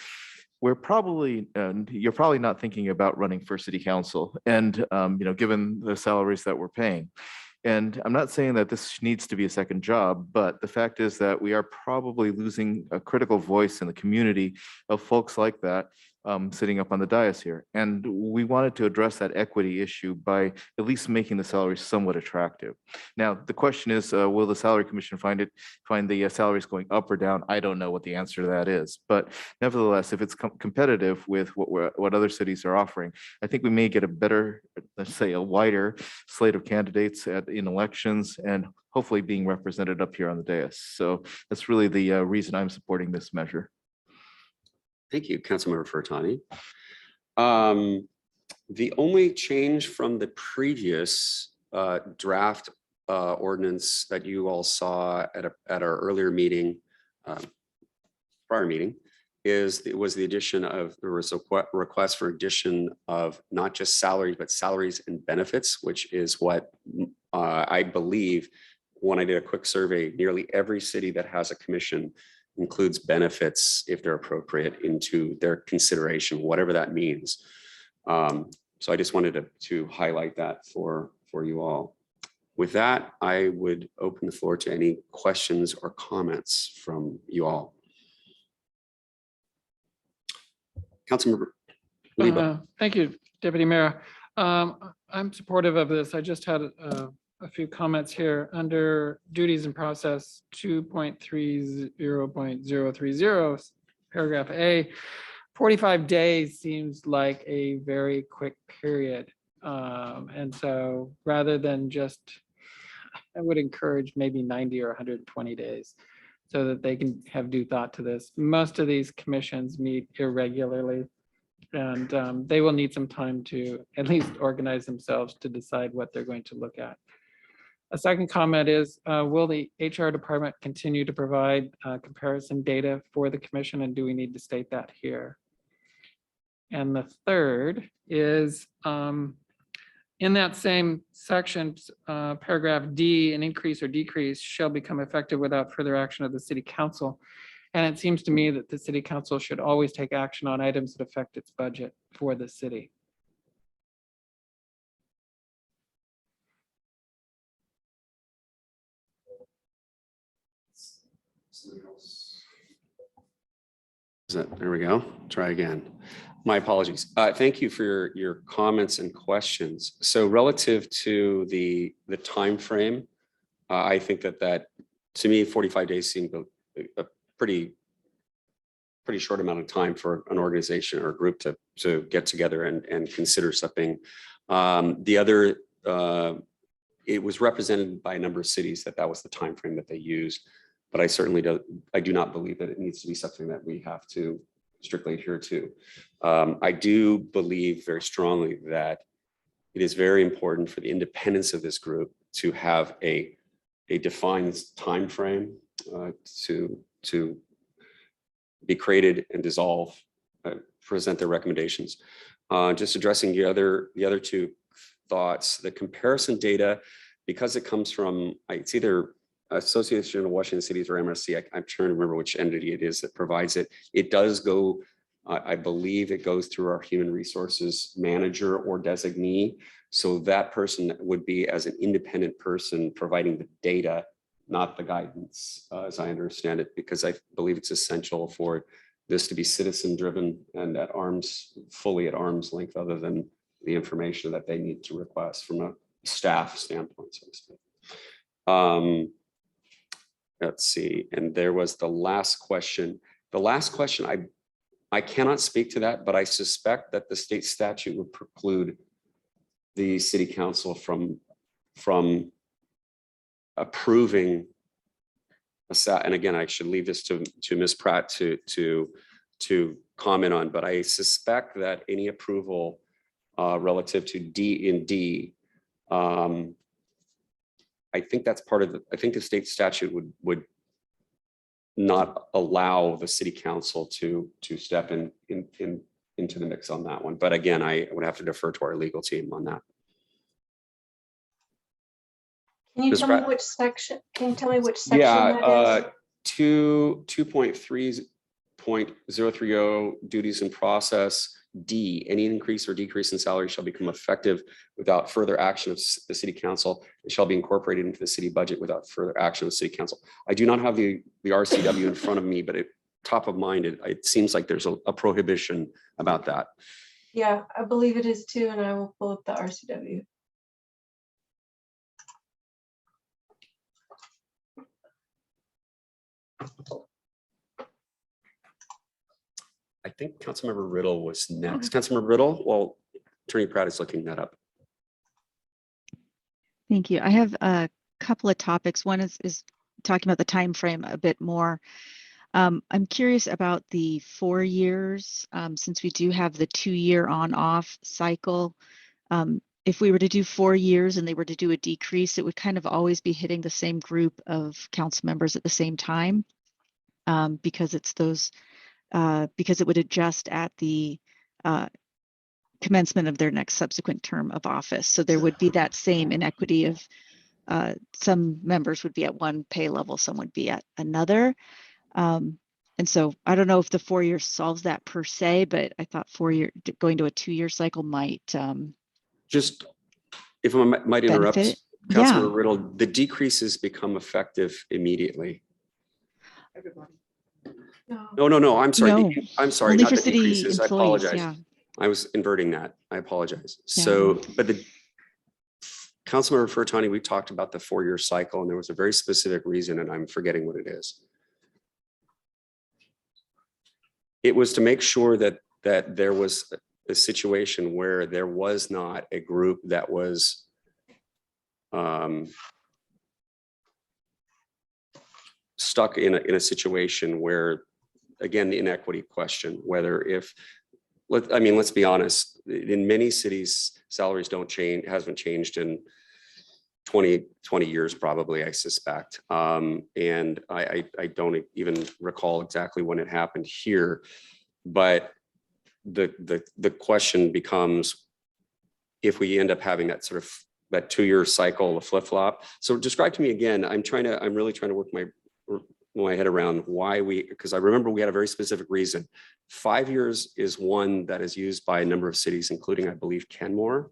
you're probably not thinking about running for city council. And given the salaries that we're paying, And I'm not saying that this needs to be a second job, but the fact is that we are probably losing a critical voice in the community of folks like that sitting up on the dais here. And we wanted to address that equity issue by at least making the salaries somewhat attractive. Now, the question is, will the salary commission find the salaries going up or down? I don't know what the answer to that is, but nevertheless, if it's competitive with what other cities are offering, I think we may get a better, let's say, a wider slate of candidates in elections and hopefully being represented up here on the dais. So that's really the reason I'm supporting this measure. Thank you, Councilmember Furtani. The only change from the previous draft ordinance that you all saw at our earlier meeting, prior meeting, was the addition of, there was a request for addition of not just salaries, but salaries and benefits, which is what I believe, when I did a quick survey, nearly every city that has a commission includes benefits, if they're appropriate, into their consideration, whatever that means. So I just wanted to highlight that for you all. With that, I would open the floor to any questions or comments from you all. Councilmember Lebo. Thank you, Deputy Mayor. I'm supportive of this. I just had a few comments here under duties and process 2.30.030, paragraph A. 45 days seems like a very quick period. And so rather than just, I would encourage maybe 90 or 120 days so that they can have due thought to this. Most of these commissions meet irregularly, and they will need some time to at least organize themselves to decide what they're going to look at. A second comment is, will the HR department continue to provide comparison data for the commission, and do we need to state that here? And the third is, in that same section, paragraph D, an increase or decrease shall become effective without further action of the city council. And it seems to me that the city council should always take action on items that affect its budget for the city. There we go. Try again. My apologies. Thank you for your comments and questions. So relative to the time frame, I think that to me 45 days seemed a pretty short amount of time for an organization or a group to get together and consider something. The other, it was represented by a number of cities that was the time frame that they used. But I do not believe that it needs to be something that we have to strictly adhere to. I do believe very strongly that it is very important for the independence of this group to have a defined time frame to be created and dissolve, present their recommendations. Just addressing the other two thoughts, the comparison data, because it comes from, it's either Association of Washington Cities or MRC. I'm trying to remember which entity it is that provides it. It does go, I believe it goes through our human resources manager or designee. So that person would be as an independent person providing the data, not the guidance, as I understand it, because I believe it's essential for this to be citizen driven and fully at arm's length, other than the information that they need to request from a staff standpoint, so to speak. Let's see, and there was the last question. The last question, I cannot speak to that, but I suspect that the state statute would preclude the city council from approving and again, I should leave this to Ms. Pratt to comment on, but I suspect that any approval relative to D, I think that's part of I think the state statute would not allow the city council to step into the mix on that one. But again, I would have to defer to our legal team on that. Can you tell me which section? Can you tell me which section that is? 2.3.030 duties and process D, any increase or decrease in salary shall become effective without further action of the city council and shall be incorporated into the city budget without further action of the city council. I do not have the RCW in front of me, but top of mind, it seems like there's a prohibition about that. Yeah, I believe it is too, and I will pull up the RCW. I think Councilmember Riddle was next. Councilmember Riddle, well, Attorney Pratt is looking that up. Thank you. I have a couple of topics. One is talking about the time frame a bit more. I'm curious about the 4 years, since we do have the 2-year on-off cycle. If we were to do 4 years and they were to do a decrease, it would kind of always be hitting the same group of council members at the same time, because it's those. Because it would adjust at the commencement of their next subsequent term of office. So there would be that same inequity of some members would be at one pay level, some would be at another. And so I don't know if the 4 years solves that per se, but I thought 4 year going to a 2-year cycle might just, if I might interrupt, benefit. Councilmember Riddle, the decreases become effective immediately. No, I'm sorry. No, I'm sorry, only not for the city decreases. I employees, apologize. yeah. I was inverting that. I apologize. Yeah. So, but the Councilmember Furtani, we talked about the 4-year cycle and there was a very specific reason and I'm forgetting what it is. It was to make sure that there was a situation where there was not a group that was stuck in a situation where, again, the inequity question, whether let's be honest, in many cities, salaries don't change, hasn't changed in 20 years, probably, I suspect. And I don't even recall exactly when it happened here, but the question becomes, if we end up having that sort of that 2-year cycle of flip-flop. So describe to me again, I'm really trying to work my head around why because I remember we had a very specific reason. 5 years is one that is used by a number of cities, including, I believe, Kenmore.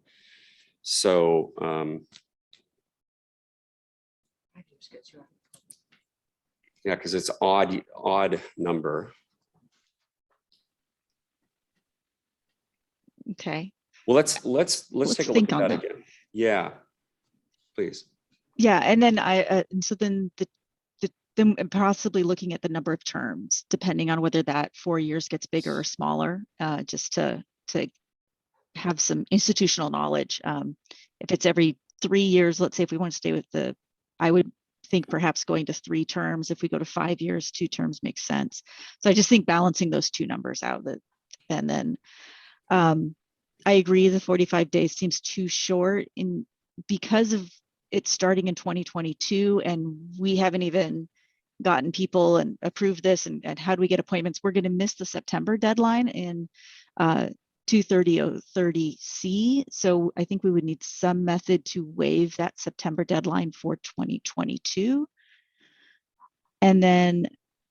So yeah, because it's odd number. Okay. Well, let's take a look at think that on that. again. Yeah, please. Yeah, and then and so then then possibly looking at the number of terms, depending on whether that 4 years gets bigger or smaller, just to have some institutional knowledge. If it's every 3 years, let's say if we want to stay with I would think perhaps going to 3 terms. If we go to 5 years, 2 terms makes sense. So I just think balancing those 2 numbers out, and then I agree the 45 days seems too short because of it starting in 2022 and we haven't even gotten people and approved this and how do we get appointments? We're going to miss the September deadline in 230.030C. So I think we would need some method to waive that September deadline for 2022. And then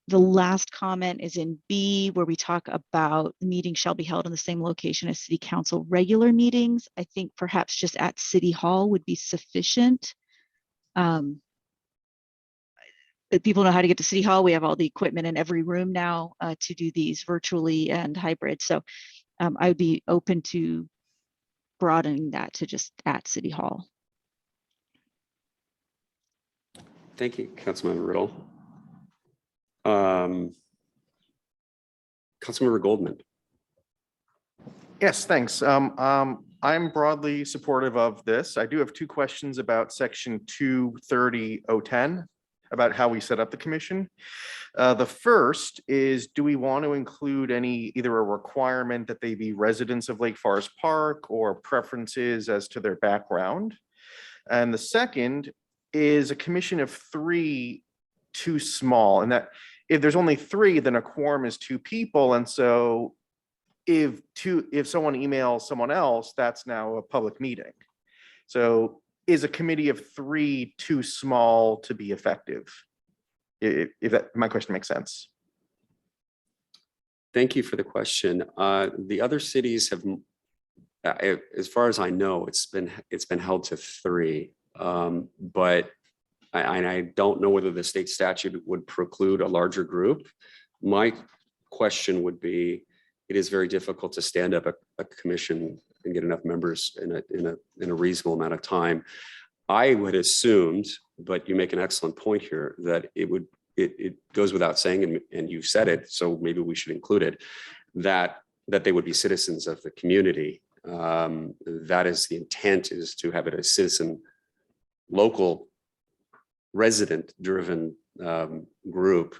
the last comment is in B, where we talk about the meeting shall be held in the same location as City Council regular meetings. I think perhaps just at City Hall would be sufficient. But people know how to get to City Hall. We have all the equipment in every room now to do these virtually and hybrid. So I would be open to broadening that to just at City Hall. Thank you, Councilmember Riddle. Councilmember Goldman. Yes, thanks. I'm broadly supportive of this. I do have 2 questions about section 230.010 about how we set up the commission. The first is, do we want to include either a requirement that they be residents of Lake Forest Park or preferences as to their background? And the second, is a commission of 3 too small? And that if there's only 3, then a quorum is 2 people. And so if someone emails someone else, that's now a public meeting. So is a committee of 3 too small to be effective? If that my question makes sense. Thank you for the question. The other cities have, as far as I know, it's been held to 3. But I don't know whether the state statute would preclude a larger group. My question would be, it is very difficult to stand up a commission and get enough members in a reasonable amount of time. I would assumed, but you make an excellent point here, that it goes without saying, and you said it, so maybe we should include it, that they would be citizens of the community. That is the intent, is to have it a citizen, local, resident-driven group.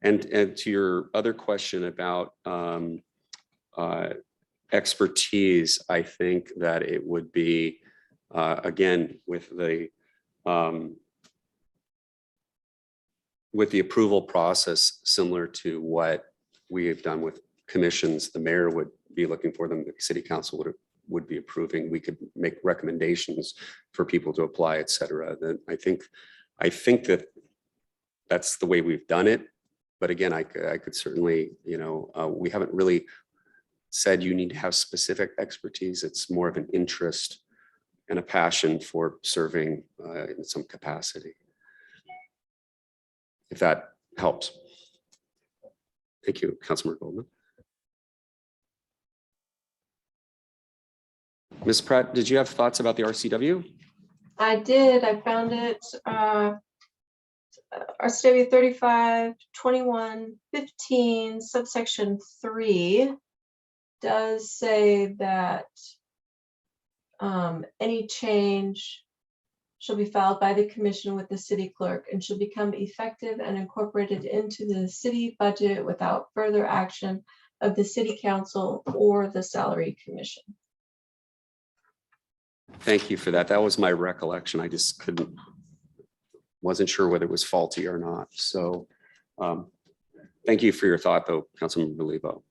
And to your other question about expertise, I think that it would be, again, with the approval process similar to what we have done with commissions, the mayor would be looking for them, the city council would be approving. We could make recommendations for people to apply, et cetera. Then I think that that's the way we've done it. But again, I could certainly, we haven't really said you need to have specific expertise. It's more of an interest and a passion for serving in some capacity. If that helps. Thank you, Councilmember Goldman. Ms. Pratt, did you have thoughts about the RCW? I did. I found it. RCW 35-21-15 subsection 3 does say that any change shall be filed by the commission with the city clerk and shall become effective and incorporated into the city budget without further action of the city council or the salary commission. Thank you for that. That was my recollection. I just wasn't sure whether it was faulty or not. So thank you for your thought though, Councilmember Lebo.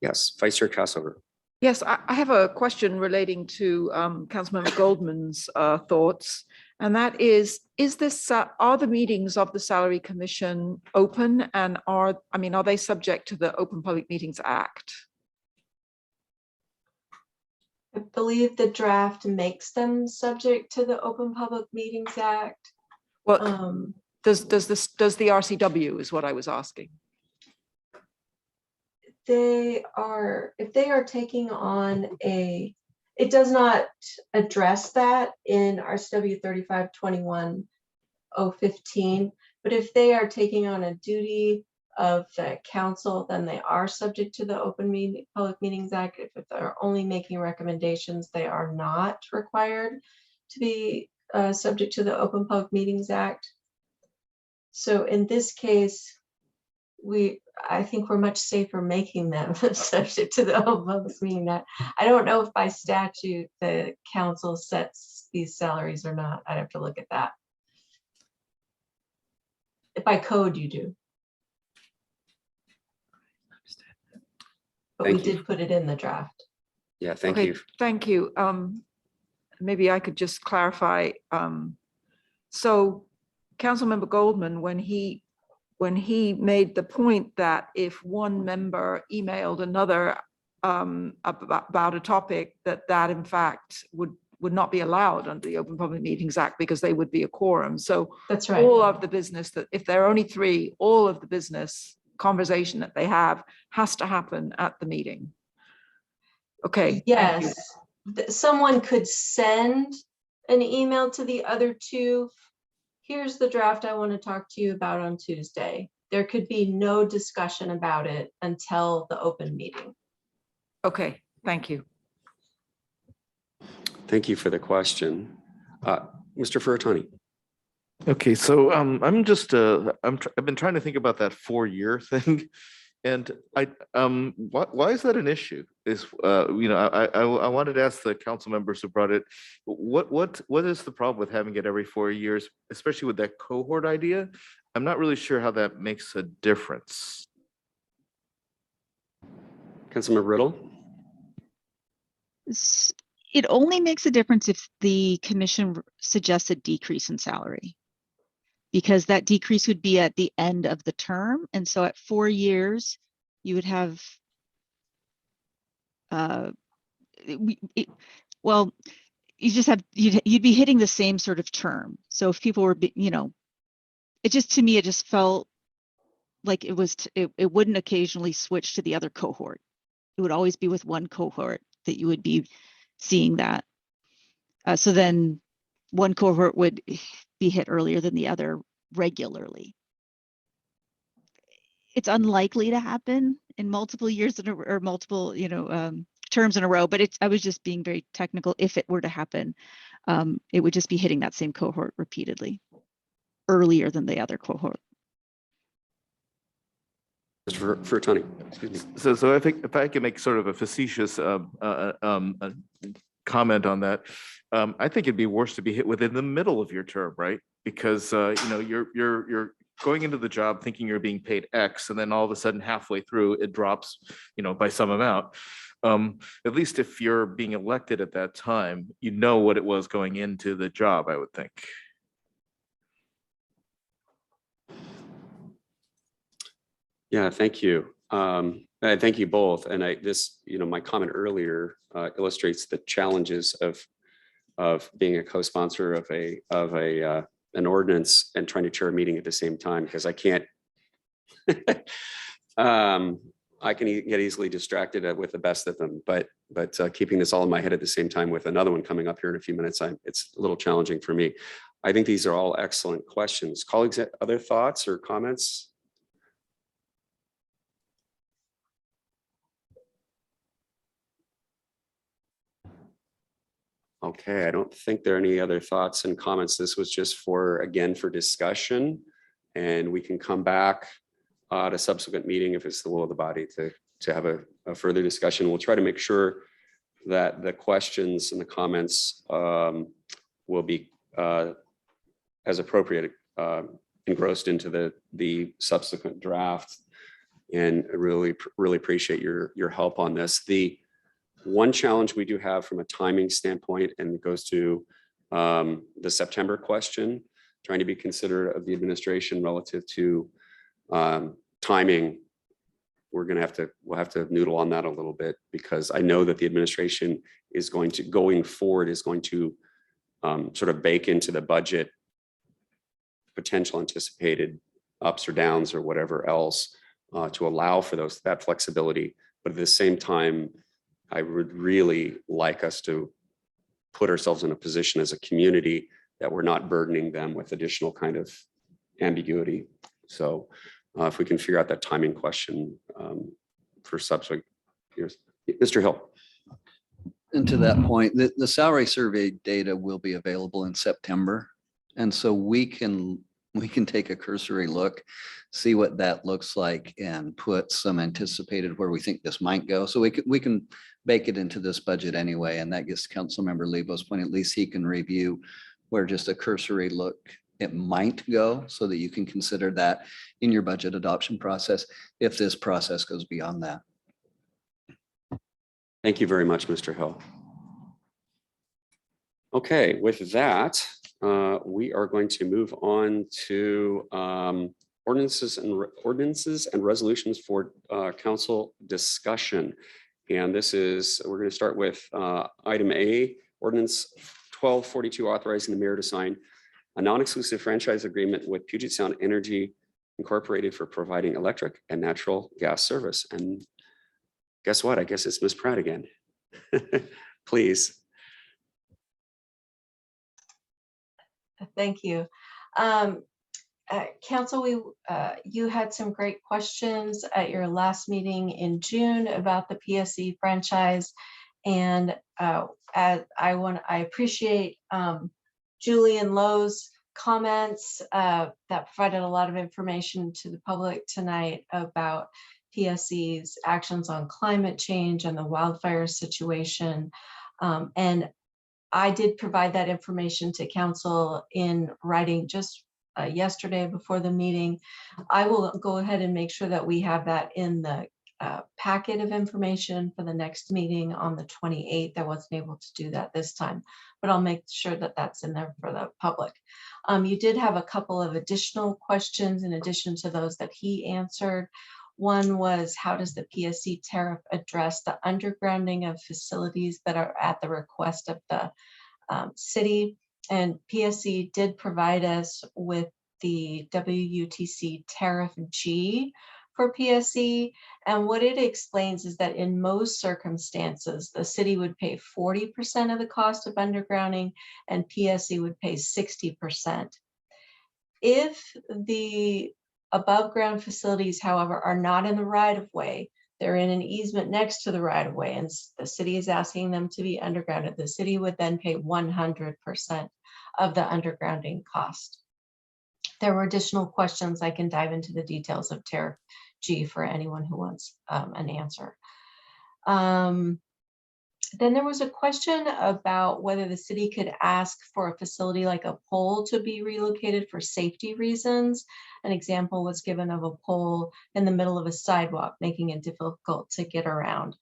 Yes, Vice Chair Cassover. Yes, I have a question relating to Councilmember Goldman's thoughts. And that is this, are the meetings of the Salary Commission open, and are they subject to the Open Public Meetings Act? I believe the draft makes them subject to the Open Public Meetings Act. Well, does the RCW is what I was asking. If they are taking on it does not address that in RCW 35-21-015, but if they are taking on a duty of the council, then they are subject to the Public Meetings Act. If they're only making recommendations, they are not required to be subject to the Open Public Meetings Act. So in this case, I think we're much safer making them subject to the Open Public Meeting Act. I don't know if by statute the council sets these salaries or not. I'd have to look at that. If by code you do. But we did put it in the draft. Yeah, thank you. Thank you. Maybe I could just clarify. So Councilmember Goldman, when he made the point that if one member emailed another about a topic, that in fact would not be allowed under the Open Public Meetings Act because they would be a quorum. So that's right. All of the business, that if there are only 3, all of the business conversation that they have has to happen at the meeting. Okay. Yes. Someone could send an email to the other 2. Here's the draft I want to talk to you about on Tuesday. There could be no discussion about it until the open meeting. Okay, thank you. Thank you for the question. Mr. Furutani. Okay, so I've been trying to think about that 4-year thing, and why is that an issue? I wanted to ask the council members who brought it, what is the problem with having it every 4 years, especially with that cohort idea? I'm not really sure how that makes a difference. Councilmember Riddle. It only makes a difference if the commission suggests a decrease in salary. because that decrease would be at the end of the term. And so at 4 years, you would have, well, you just have, you'd be hitting the same sort of term. So if people were, it just, to me, it just felt like it was, it wouldn't occasionally switch to the other cohort. It would always be with one cohort that you would be seeing that. So then one cohort would be hit earlier than the other regularly. It's unlikely to happen in multiple years or multiple, terms in a row, but I was just being very technical. If it were to happen, it would just be hitting that same cohort repeatedly earlier than the other cohort. For Tony, excuse me. So I think if I can make sort of a facetious comment on that, I think it'd be worse to be hit within the middle of your term, right? Because you're going into the job thinking you're being paid X, and then all of a sudden halfway through it drops, by some amount. At least if you're being elected at that time, you know what it was going into the job, I would think. Yeah, thank you. And thank you both. And my comment earlier illustrates the challenges of being a co-sponsor of an ordinance and trying to chair a meeting at the same time, because I can't. I can get easily distracted with the best of them, but keeping this all in my head at the same time with another one coming up here in a few minutes, it's a little challenging for me. I think these are all excellent questions. Colleagues, other thoughts or comments? Okay, I don't think there are any other thoughts and comments. This was just for discussion, and we can come back at a subsequent meeting if it's the will of the body to have a further discussion. We'll try to make sure that the questions and the comments will be as appropriate engrossed into the subsequent draft, and I really appreciate your help on this. The one challenge we do have from a timing standpoint, and it goes to the September question, trying to be considerate of the administration relative to timing. We'll have to noodle on that a little bit, because I know that the administration is going forward sort of bake into the budget potential anticipated ups or downs or whatever else to allow for that flexibility. But at the same time, I would really like us to put ourselves in a position as a community that we're not burdening them with additional kind of ambiguity. So if we can figure out that timing question for subsequent years. Mr. Hill. And to that point, the salary survey data will be available in September. And so we can take a cursory look, see what that looks like, and put some anticipated where we think this might go. So we can bake it into this budget anyway. And that gets Councilmember Lebo's point. At least he can review where just a cursory look it might go, so that you can consider that in your budget adoption process if this process goes beyond that. Thank you very much, Mr. Hill. Okay, with that, we are going to move on to ordinances and resolutions for council discussion. And we're going to start with item A, ordinance 1242, authorizing the mayor to sign a non-exclusive franchise agreement with Puget Sound Energy Incorporated for providing electric and natural gas service. And guess what? I guess it's Ms. Pratt again. Please. Thank you. Council, you had some great questions at your last meeting in June about the PSE franchise. And I appreciate Julian Lowe's comments that provided a lot of information to the public tonight about PSE's actions on climate change and the wildfire situation. And I did provide that information to council in writing just yesterday before the meeting. I will go ahead and make sure that we have that in the packet of information for the next meeting on the 28th. I wasn't able to do that this time, but I'll make sure that that's in there for the public. You did have a couple of additional questions in addition to those that he answered. One was, how does the PSC tariff address the undergrounding of facilities that are at the request of the city? And PSC did provide us with the WUTC tariff G for PSC. And what it explains is that in most circumstances, the city would pay 40% of the cost of undergrounding and PSC would pay 60%. If the above ground facilities, however, are not in the right of way, they're in an easement next to the right of way, and the city is asking them to be undergrounded, the city would then pay 100% of the undergrounding cost. There were additional questions. I can dive into the details of tariff G for anyone who wants an answer. Then there was a question about whether the city could ask for a facility like a pole to be relocated for safety reasons. An example was given of a pole in the middle of a sidewalk, making it difficult to get around.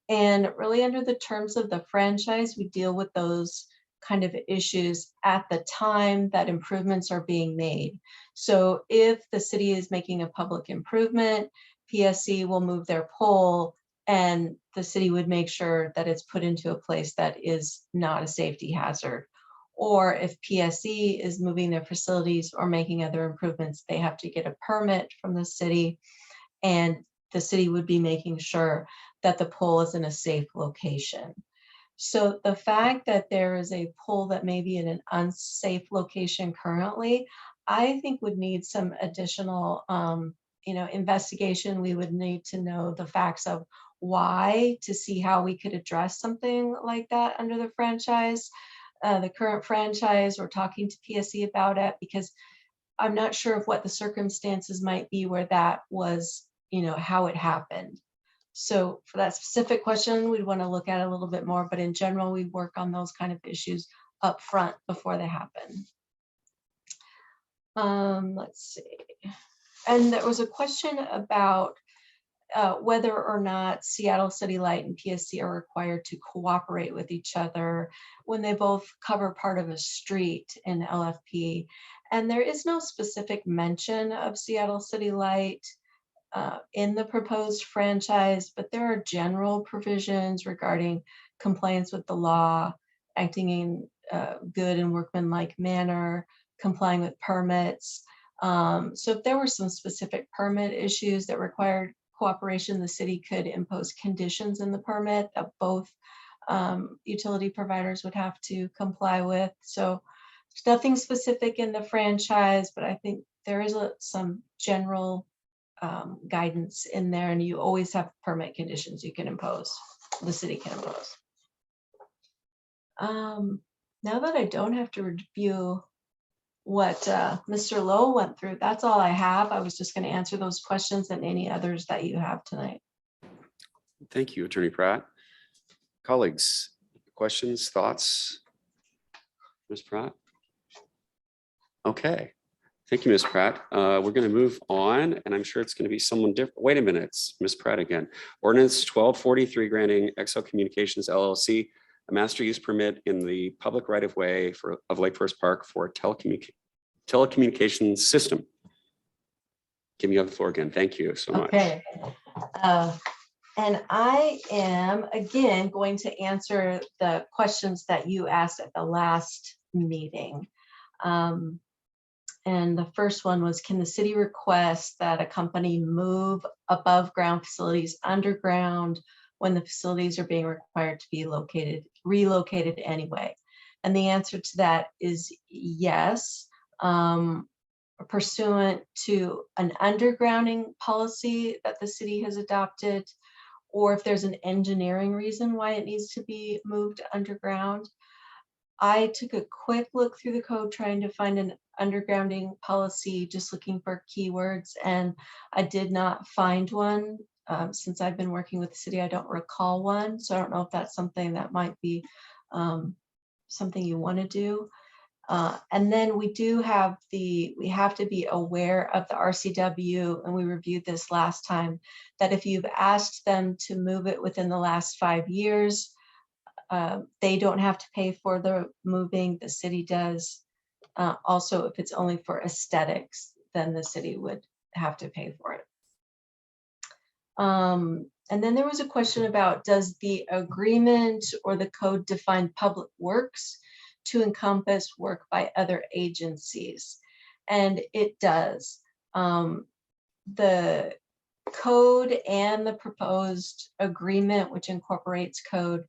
And really under the terms of the franchise, we deal with those kind of issues at the time that improvements are being made. So if the city is making a public improvement, PSC will move their pole and the city would make sure that it's put into a place that is not a safety hazard. Or if PSC is moving their facilities or making other improvements, they have to get a permit from the city, and the city would be making sure that the pole is in a safe location. So the fact that there is a pole that may be in an unsafe location currently, I think would need some additional investigation. We would need to know the facts of why to see how we could address something like that under the franchise. The current franchise, we're talking to PSC about it because I'm not sure of what the circumstances might be where that was, how it happened. So for that specific question, we'd want to look at it a little bit more, but in general, we work on those kind of issues up front before they happen. Let's see. And there was a question about whether or not Seattle City Light and PSC are required to cooperate with each other when they both cover part of a street in LFP. And there is no specific mention of Seattle City Light in the proposed franchise, but there are general provisions regarding compliance with the law, acting in good and workmanlike manner, complying with permits. So if there were some specific permit issues that required cooperation, the city could impose conditions in the permit that both utility providers would have to comply with. So there's nothing specific in the franchise, but I think there is some general guidance in there, and you always have permit conditions you can impose, the city can impose. Now that I don't have to review what Mr. Lowe went through, that's all I have. I was just going to answer those questions and any others that you have tonight. Thank you, Attorney Pratt. Colleagues, questions, thoughts? Ms. Pratt? Okay. Thank you, Ms. Pratt. We're going to move on, and I'm sure it's going to be someone different. Wait a minute, it's Ms. Pratt again. Ordinance 1243 granting XL Communications LLC a master use permit in the public right-of-way of Lake Forest Park for a telecommunications system. Give me the floor again. Thank you so much. Okay. And I am again going to answer the questions that you asked at the last meeting. And the first one was, can the city request that a company move above ground facilities underground when the facilities are being required to be relocated anyway? And the answer to that is yes. Pursuant to an undergrounding policy that the city has adopted, or if there's an engineering reason why it needs to be moved underground. I took a quick look through the code trying to find an undergrounding policy, just looking for keywords, and I did not find one. Since I've been working with the city, I don't recall one, so I don't know if that's something that might be something you want to do. And then we have to be aware of the RCW, and we reviewed this last time, that if you've asked them to move it within the last 5 years, they don't have to pay for the moving, the city does. Also, if it's only for aesthetics, then the city would have to pay for it. And then there was a question about, does the agreement or the code define public works to encompass work by other agencies? And it does. The code and the proposed agreement, which incorporates code,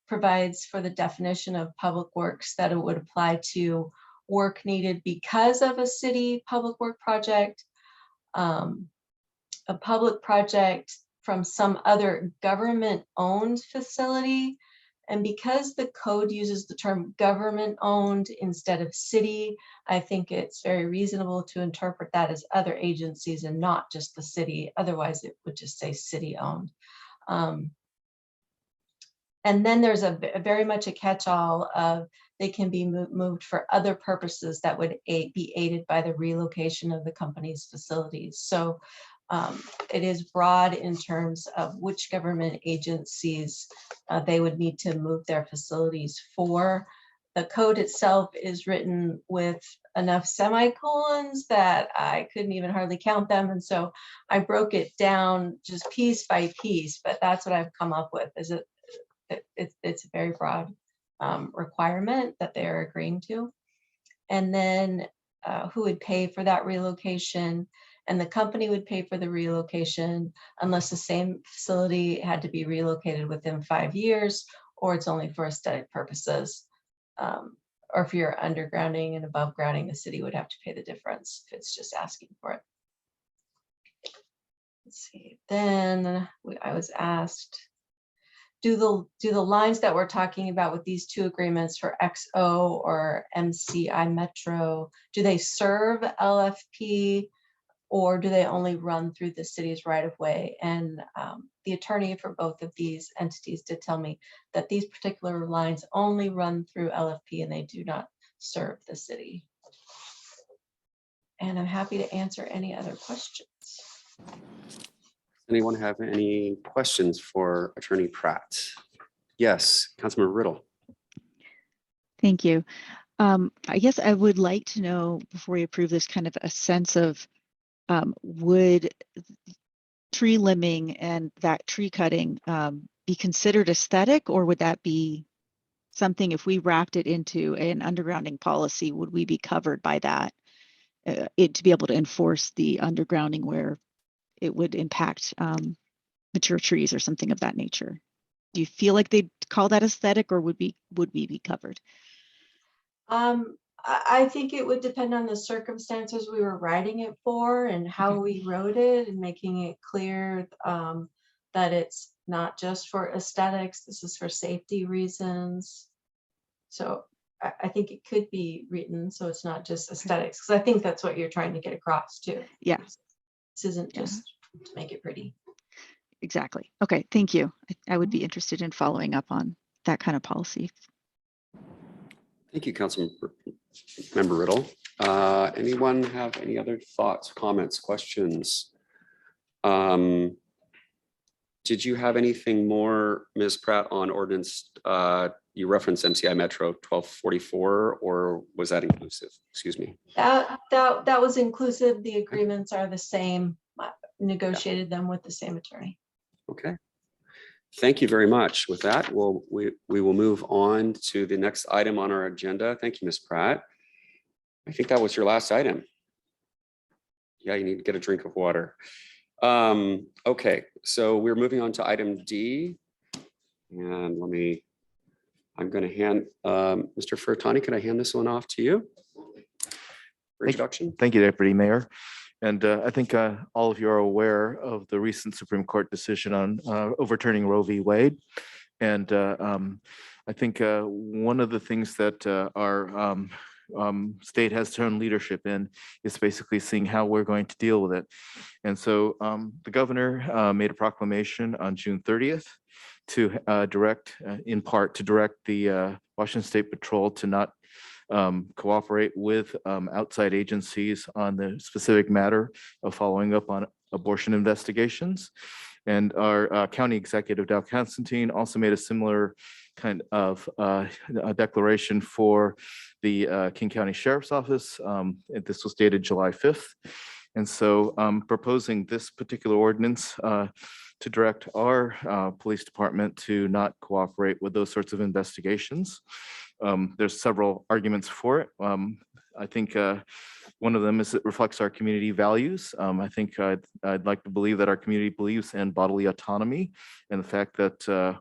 provides for the definition of public works that it would apply to work needed because of a city public work project, a public project from some other government-owned facility. And because the code uses the term government-owned instead of city, I think it's very reasonable to interpret that as other agencies and not just the city. Otherwise, it would just say city-owned. And then there's a very much a catch-all of they can be moved for other purposes that would be aided by the relocation of the company's facilities. So it is broad in terms of which government agencies they would need to move their facilities for. The code itself is written with enough semicolons that I couldn't even hardly count them. And so I broke it down just piece by piece, but that's what I've come up with. Is it's a very broad requirement that they're agreeing to. And then who would pay for that relocation? And the company would pay for the relocation unless the same facility had to be relocated within 5 years, or it's only for aesthetic purposes. Or if you're undergrounding and above grounding, the city would have to pay the difference if it's just asking for it. Let's see, then I was asked, do the lines that we're talking about with these two agreements for XO or MCI Metro, do they serve LFP or do they only run through the city's right of way? And the attorney for both of these entities did tell me that these particular lines only run through LFP and they do not serve the city. And I'm happy to answer any other questions. Anyone have any questions for Attorney Pratt? Yes, Councilmember Riddle. Thank you. I guess I would like to know, before we approve this, kind of a sense of would tree limbing and that tree cutting be considered aesthetic, or would that be something, if we wrapped it into an undergrounding policy, would we be covered by that to be able to enforce the undergrounding where it would impact mature trees or something of that nature? Do you feel like they'd call that aesthetic, or would we be covered? I think it would depend on the circumstances we were writing it for and how we wrote it, and making it clear that it's not just for aesthetics, this is for safety reasons. So I think it could be written so it's not just aesthetics, because I think that's what you're trying to get across too. Yeah. This isn't just to make it pretty. Exactly. Okay, thank you. I would be interested in following up on that kind of policy. Thank you, Councilmember Riddle. Anyone have any other thoughts, comments, questions? Did you have anything more, Ms. Pratt, on ordinance? You referenced MCI Metro 1244, or was that inclusive? Excuse me. That was inclusive. The agreements are the same. Negotiated them with the same attorney. Okay. Thank you very much. With that, we will move on to the next item on our agenda. Thank you, Ms. Pratt. I think that was your last item. Yeah, you need to get a drink of water. Okay, so we're moving on to item D. And I'm going to hand, Mr. Furtani, can I hand this one off to you for introduction? Thank you, Deputy Mayor. And I think all of you are aware of the recent Supreme Court decision on overturning Roe v. Wade. And I think one of the things that our state has shown leadership in is basically seeing how we're going to deal with it. And so the governor made a proclamation on June 30th to direct, in part, to direct the Washington State Patrol to not cooperate with outside agencies on the specific matter of following up on abortion investigations. And our county executive, Dow Constantine, also made a similar kind of a declaration for the King County Sheriff's Office. And this was dated July 5th. And so proposing this particular ordinance to direct our police department to not cooperate with those sorts of investigations. There's several arguments for it. I think one of them is it reflects our community values. I think I'd like to believe that our community believes in bodily autonomy and the fact that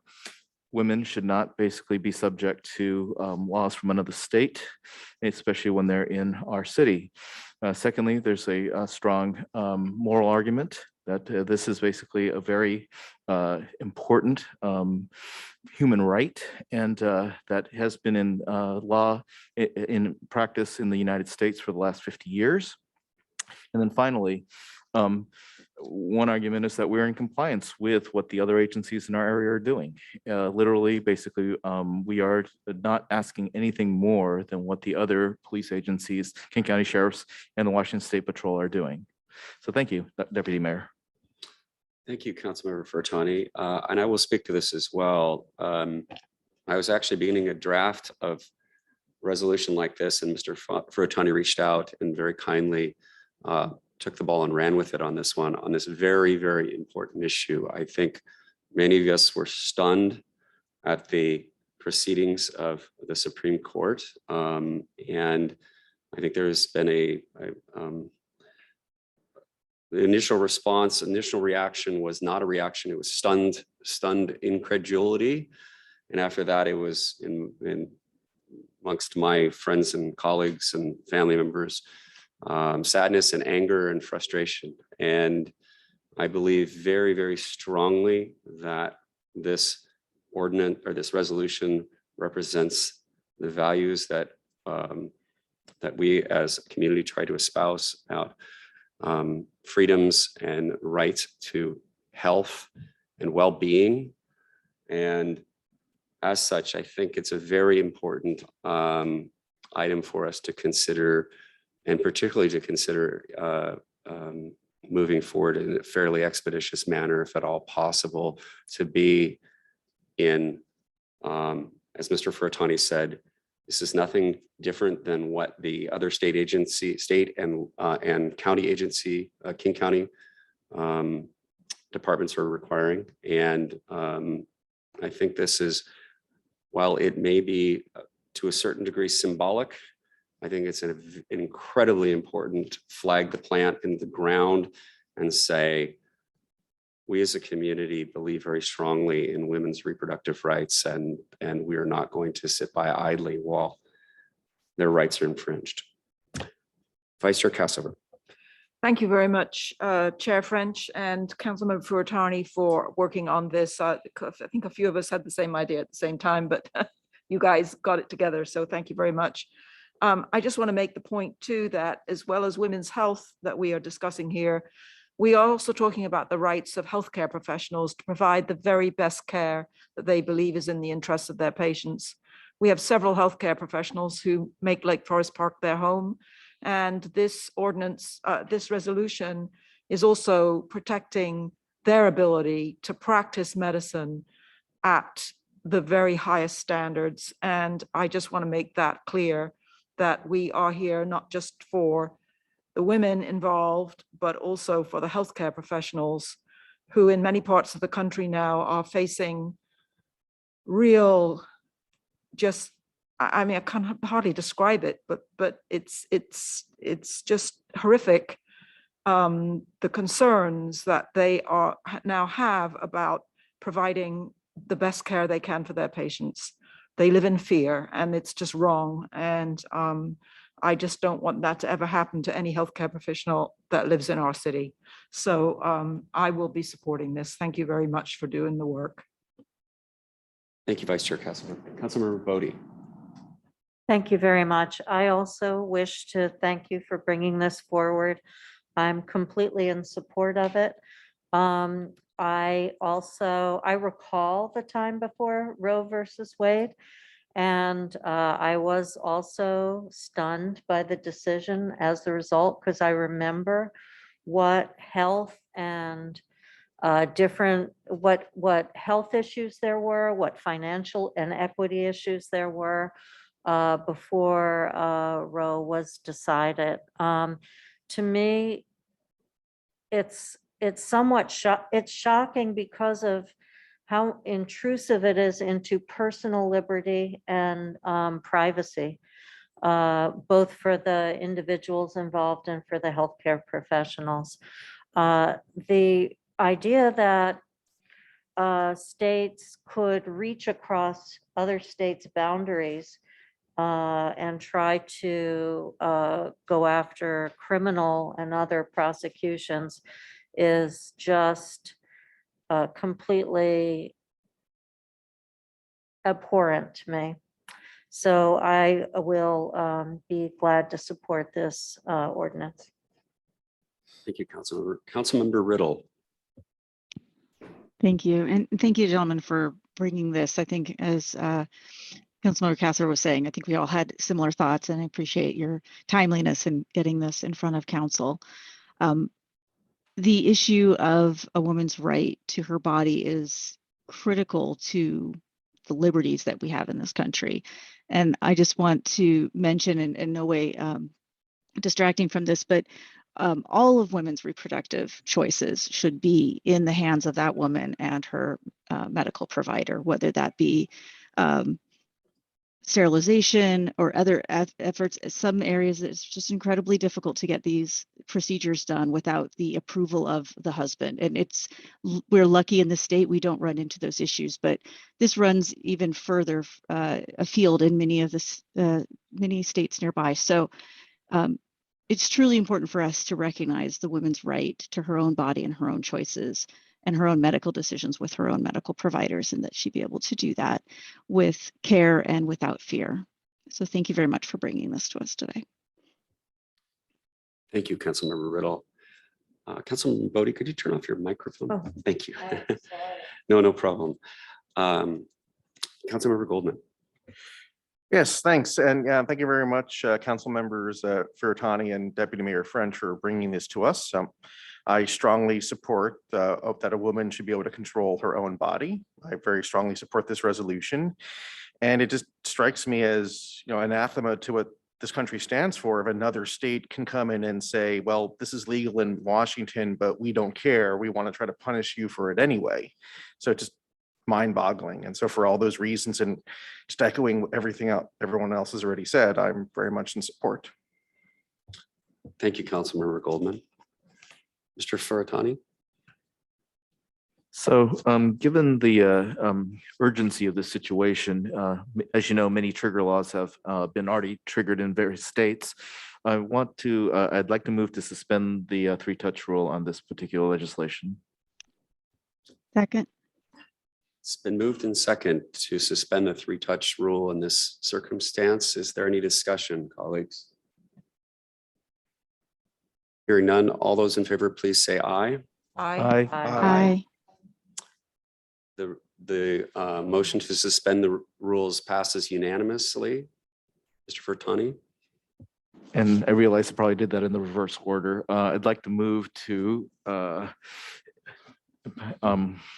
women should not basically be subject to laws from another state, especially when they're in our city. Secondly, there's a strong moral argument that this is basically a very important human right, and that has been in law in practice in the United States for the last 50 years. And then finally, one argument is that we're in compliance with what the other agencies in our area are doing. Literally, basically, we are not asking anything more than what the other police agencies, King County Sheriffs and the Washington State Patrol are doing. So thank you, Deputy Mayor. Thank you, Councilmember Furtani. And I will speak to this as well. I was actually beginning a draft of resolution like this, and Mr. Furtani reached out and very kindly took the ball and ran with it on this one, on this very, very important issue. I think many of us were stunned at the proceedings of the Supreme Court. And I think there's been the initial response, initial reaction was not a reaction. It was stunned incredulity. And after that, it was in amongst my friends and colleagues and family members, sadness and anger and frustration. And I believe very, very strongly that this ordinance or this resolution represents the values that that we as a community try to espouse about freedoms and rights to health and well-being. And as such, I think it's a very important item for us to consider, and particularly to consider moving forward in a fairly expeditious manner, if at all possible, to be in, as Mr. Furtani said, this is nothing different than what the other state and county agency, King County departments are requiring. And I think this is, while it may be to a certain degree symbolic, I think it's an incredibly important flag to plant in the ground and say, we as a community believe very strongly in women's reproductive rights, and we are not going to sit by idly while their rights are infringed. Vice Chair Cassover. Thank you very much, Chair French and Councilmember Furtani for working on this. I think a few of us had the same idea at the same time, but you guys got it together, so thank you very much. I just want to make the point too that as well as women's health that we are discussing here, we are also talking about the rights of healthcare professionals to provide the very best care that they believe is in the interests of their patients. We have several healthcare professionals who make Lake Forest Park their home, and this ordinance, this resolution is also protecting their ability to practice medicine at the very highest standards. And I just want to make that clear, that we are here not just for the women involved, but also for the healthcare professionals who in many parts of the country now are facing real, just, I mean, I can't hardly describe it, but it's just horrific. The concerns that they are now have about providing the best care they can for their patients. They live in fear, and it's just wrong. And I just don't want that to ever happen to any healthcare professional that lives in our city. So I will be supporting this. Thank you very much for doing the work. Thank you, Vice Chair Cassover. Councilmember Bodie. Thank you very much. I also wish to thank you for bringing this forward. I'm completely in support of it. I recall the time before Roe versus Wade, And I was also stunned by the decision as the result, because I remember what health and what health issues there were, what financial and equity issues there were before Roe was decided. To me, it's somewhat it's shocking because of how intrusive it is into personal liberty and privacy, both for the individuals involved and for the healthcare professionals. The idea that states could reach across other states' boundaries and try to go after criminal and other prosecutions is just completely abhorrent to me. So I will be glad to support this ordinance. Thank you, Councilmember Riddle. Thank you. And thank you, gentlemen, for bringing this. I think as Councilmember Kasser was saying, I think we all had similar thoughts, and I appreciate your timeliness in getting this in front of council. The issue of a woman's right to her body is critical to the liberties that we have in this country. And I just want to mention, in no way distracting from this, but all of women's reproductive choices should be in the hands of that woman and her medical provider, whether that be sterilization or other efforts. In some areas, it's just incredibly difficult to get these procedures done without the approval of the husband. And we're lucky in the state we don't run into those issues, but this runs even further afield in many states nearby. So it's truly important for us to recognize the woman's right to her own body and her own choices and her own medical decisions with her own medical providers, and that she be able to do that with care and without fear. So thank you very much for bringing this to us today. Thank you, Councilmember Riddle. Councilman Bodie, could you turn off your microphone? Oh. Thank you. No problem. Councilmember Goldman. Yes, thanks. And thank you very much, Council Members Ferrantani and Deputy Mayor French, for bringing this to us. I strongly support that a woman should be able to control her own body. I very strongly support this resolution. And it just strikes me as, anathema to what this country stands for. If another state can come in and say, well, this is legal in Washington, but we don't care. We want to try to punish you for it anyway. So just mind-boggling. And so for all those reasons, and just echoing everything everyone else has already said, I'm very much in support. Thank you, Councilmember Goldman. Mr. Ferrantani. So given the urgency of this situation, as you know, many trigger laws have been already triggered in various states. I'd like to move to suspend the three-touch rule on this particular legislation. Second. It's been moved and second to suspend the three-touch rule in this circumstance. Is there any discussion, colleagues? Hearing none, all those in favor, please say aye. Aye. Aye. The motion to suspend the rules passes unanimously. Mr. Ferrantani. And I realize I probably did that in the reverse order. I'd like to move to I'm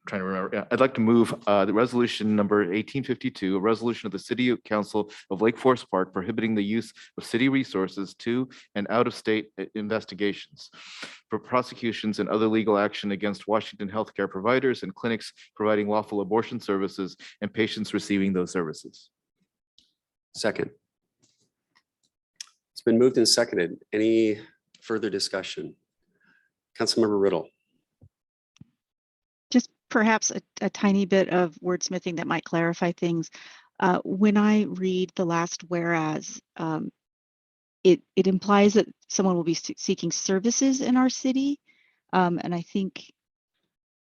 trying to remember. Yeah, I'd like to move the resolution number 1852, a resolution of the City Council of Lake Forest Park prohibiting the use of city resources to and out of state investigations for prosecutions and other legal action against Washington healthcare providers and clinics providing lawful abortion services and patients receiving those services. Second. It's been moved and seconded. Any further discussion? Councilmember Riddle. Just perhaps a tiny bit of wordsmithing that might clarify things. When I read the last whereas, it implies that someone will be seeking services in our city. And I think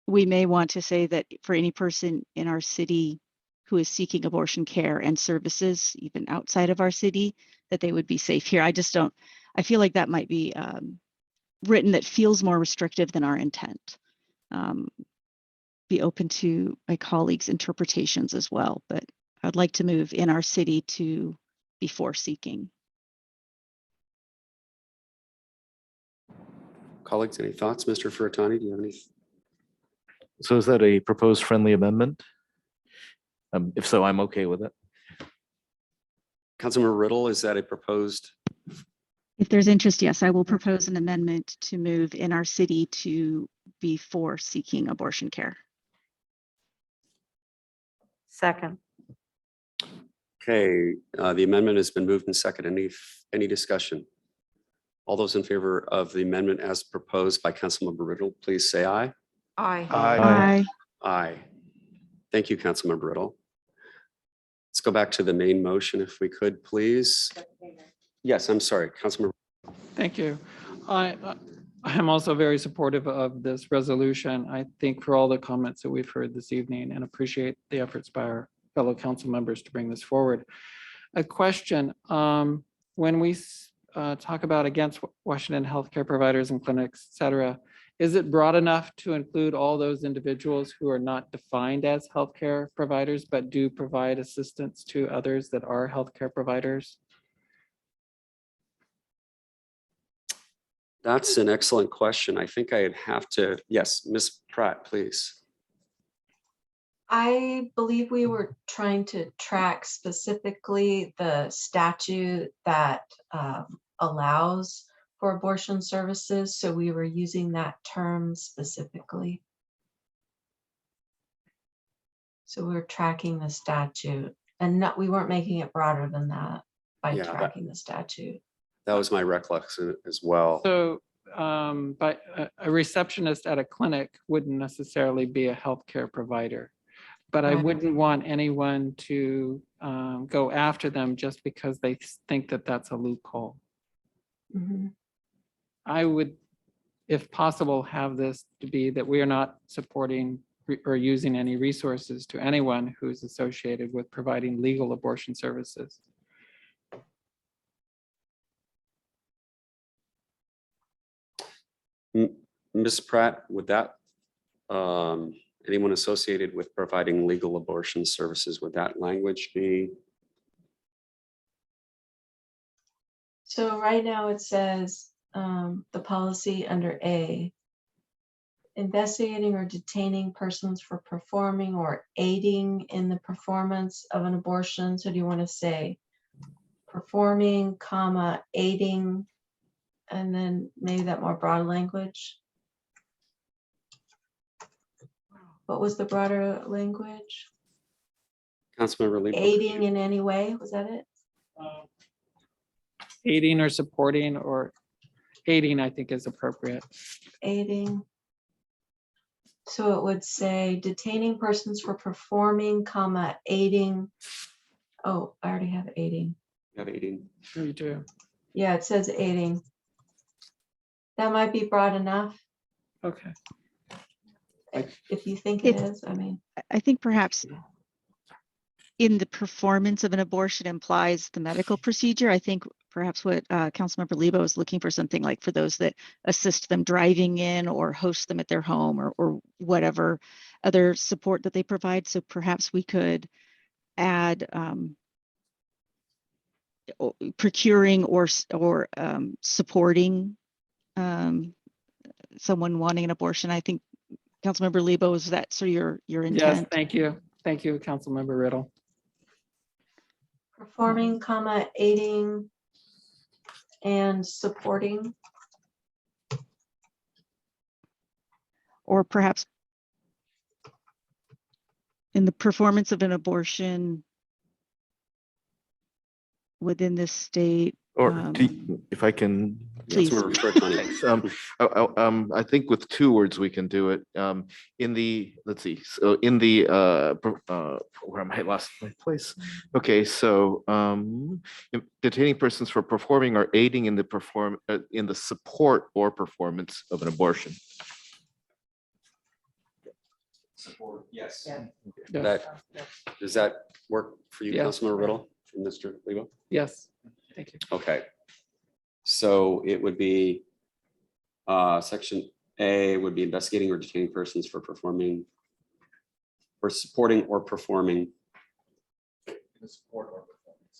we may want to say that for any person in our city who is seeking abortion care and services, even outside of our city, that they would be safe here. I feel like that might be written that feels more restrictive than our intent. Be open to my colleagues' interpretations as well, but I'd like to move in our city to before seeking. Colleagues, any thoughts? Mr. Furutani, do you have any? So is that a proposed friendly amendment? If so, I'm okay with it. Councilmember Riddle, is that a proposed? If there's interest, yes, I will propose an amendment to move in our city to before seeking abortion care. Second. Okay, the amendment has been moved and seconded. Any discussion? All those in favor of the amendment as proposed by Councilmember Riddle, please say aye. Aye. Aye. Aye. Thank you, Councilmember Riddle. Let's go back to the main motion if we could, please. Yes, I'm sorry, Councilmember. Thank you. I am also very supportive of this resolution. I think for all the comments that we've heard this evening and appreciate the efforts by our fellow council members to bring this forward. A question, when we talk about against Washington healthcare providers and clinics, et cetera, is it broad enough to include all those individuals who are not defined as healthcare providers, but do provide assistance to others that are healthcare providers? That's an excellent question. I think I'd have to, yes, Ms. Pratt, please. I believe we were trying to track specifically the statute that allows for abortion services. So we were using that term specifically. So we were tracking the statute and we weren't making it broader than that by Yeah, tracking the statute. That was my recollection as well. So, but a receptionist at a clinic wouldn't necessarily be a healthcare provider. But I Right. wouldn't want anyone to go after them just because they think that that's a loophole. Mhm. I would, if possible, have this to be that we are not supporting or using any resources to anyone who's associated with providing legal abortion services. Ms. Pratt, would that, anyone associated with providing legal abortion services, would that language be? So right now it says the policy under A, investigating or detaining persons for performing or aiding in the performance of an abortion. So do you want to say performing, comma, aiding, and then maybe that more broad language? What was the broader language? Councilmember Lee. Aiding in any way, was that it? Aiding or supporting, or aiding, I think is appropriate. Aiding. So it would say detaining persons for performing, comma, aiding. Oh, I already have aiding. You have 18. Sure you do. Yeah, it says aiding. That might be broad enough Okay. if you think it If- is. I mean, I think perhaps in the performance of an abortion implies the medical procedure. I think perhaps what Councilmember Lebo is looking for, something like for those that assist them driving in or host them at their home or whatever other support that they provide. So perhaps we could add procuring or supporting someone wanting an abortion. I think Councilmember Lebo, is that sort of your Yes, intent? thank you. Thank you, Councilmember Riddle. performing, comma, aiding, and supporting. Or perhaps in the performance of an abortion within this state. Or if I can. Please. Councilmember Furutani. Thanks. I think with 2 words we can do it. In the, let's see, so in the, where am I, lost my place? Okay, so detaining persons for performing or aiding in the support or performance of an abortion. Support, yes. Does that work for you, Yeah. Councilmember Riddle, and Mr. Lebo? Yes, thank you. Okay. So it would be section A would be investigating or detaining persons for performing or supporting or performing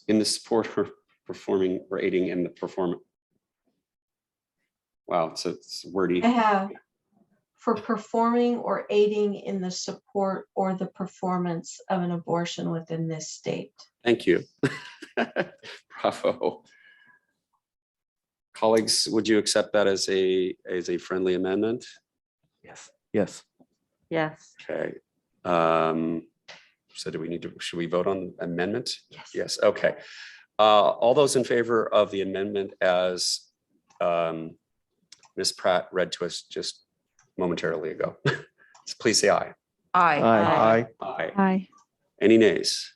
In the support or performing or aiding in the performance. Wow, it's wordy. I have for performing or aiding in the support or the performance of an abortion within this state. Thank you. Bravo. Colleagues, would you accept that as a friendly amendment? Yes. Yes. Yes. Okay. So should we vote on amendment? Yes. Yes, okay. All those in favor of the amendment as Ms. Pratt read to us just momentarily ago, please say aye. Aye. Aye. Aye. Aye. Any nays?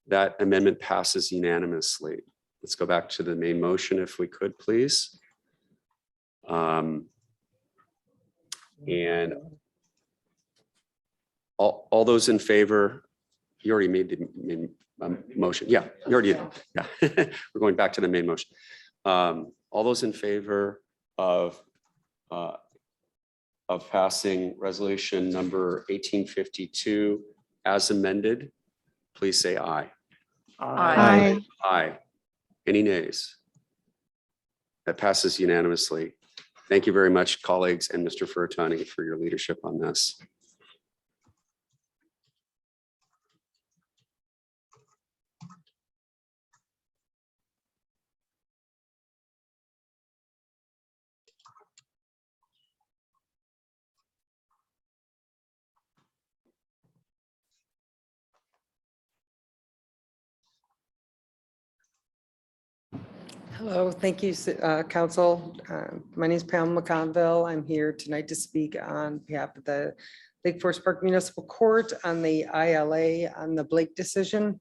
That amendment passes unanimously. Let's go back to the main motion if we could, please. And all those in favor, you already made the main motion. Yeah, you already did. Yeah, we're going back to the main motion. All those in favor of passing resolution number 1852 as amended, please say aye. Aye. Aye. Any nays? That passes unanimously. Thank you very much, colleagues, and Mr. Furutani for your leadership on this. Hello, thank you, Council. My name is Pam McConville. I'm here tonight to speak on behalf of the Lake Forest Park Municipal Court on the ILA on the Blake decision.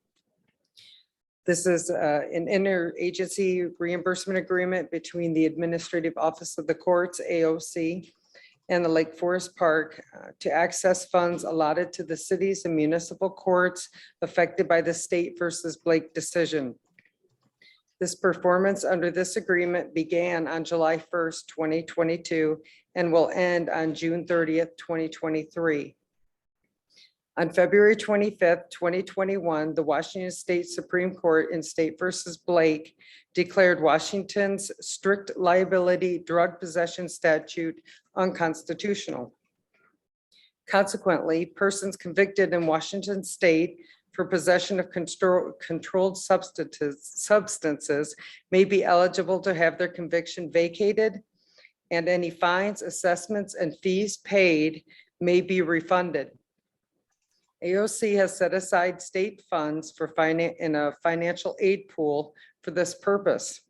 This is an interagency reimbursement agreement between the Administrative Office of the Courts, AOC, and the Lake Forest Park to access funds allotted to the cities and municipal courts affected by the State versus Blake decision. This performance under this agreement began on July 1st, 2022, and will end on June 30th, 2023. On February 25th, 2021, the Washington State Supreme Court in State versus Blake declared Washington's strict liability drug possession statute unconstitutional. Consequently, persons convicted in Washington State for possession of controlled substances may be eligible to have their conviction vacated, and any fines, assessments, and fees paid may be refunded. AOC has set aside state funds for in a financial aid pool for this purpose.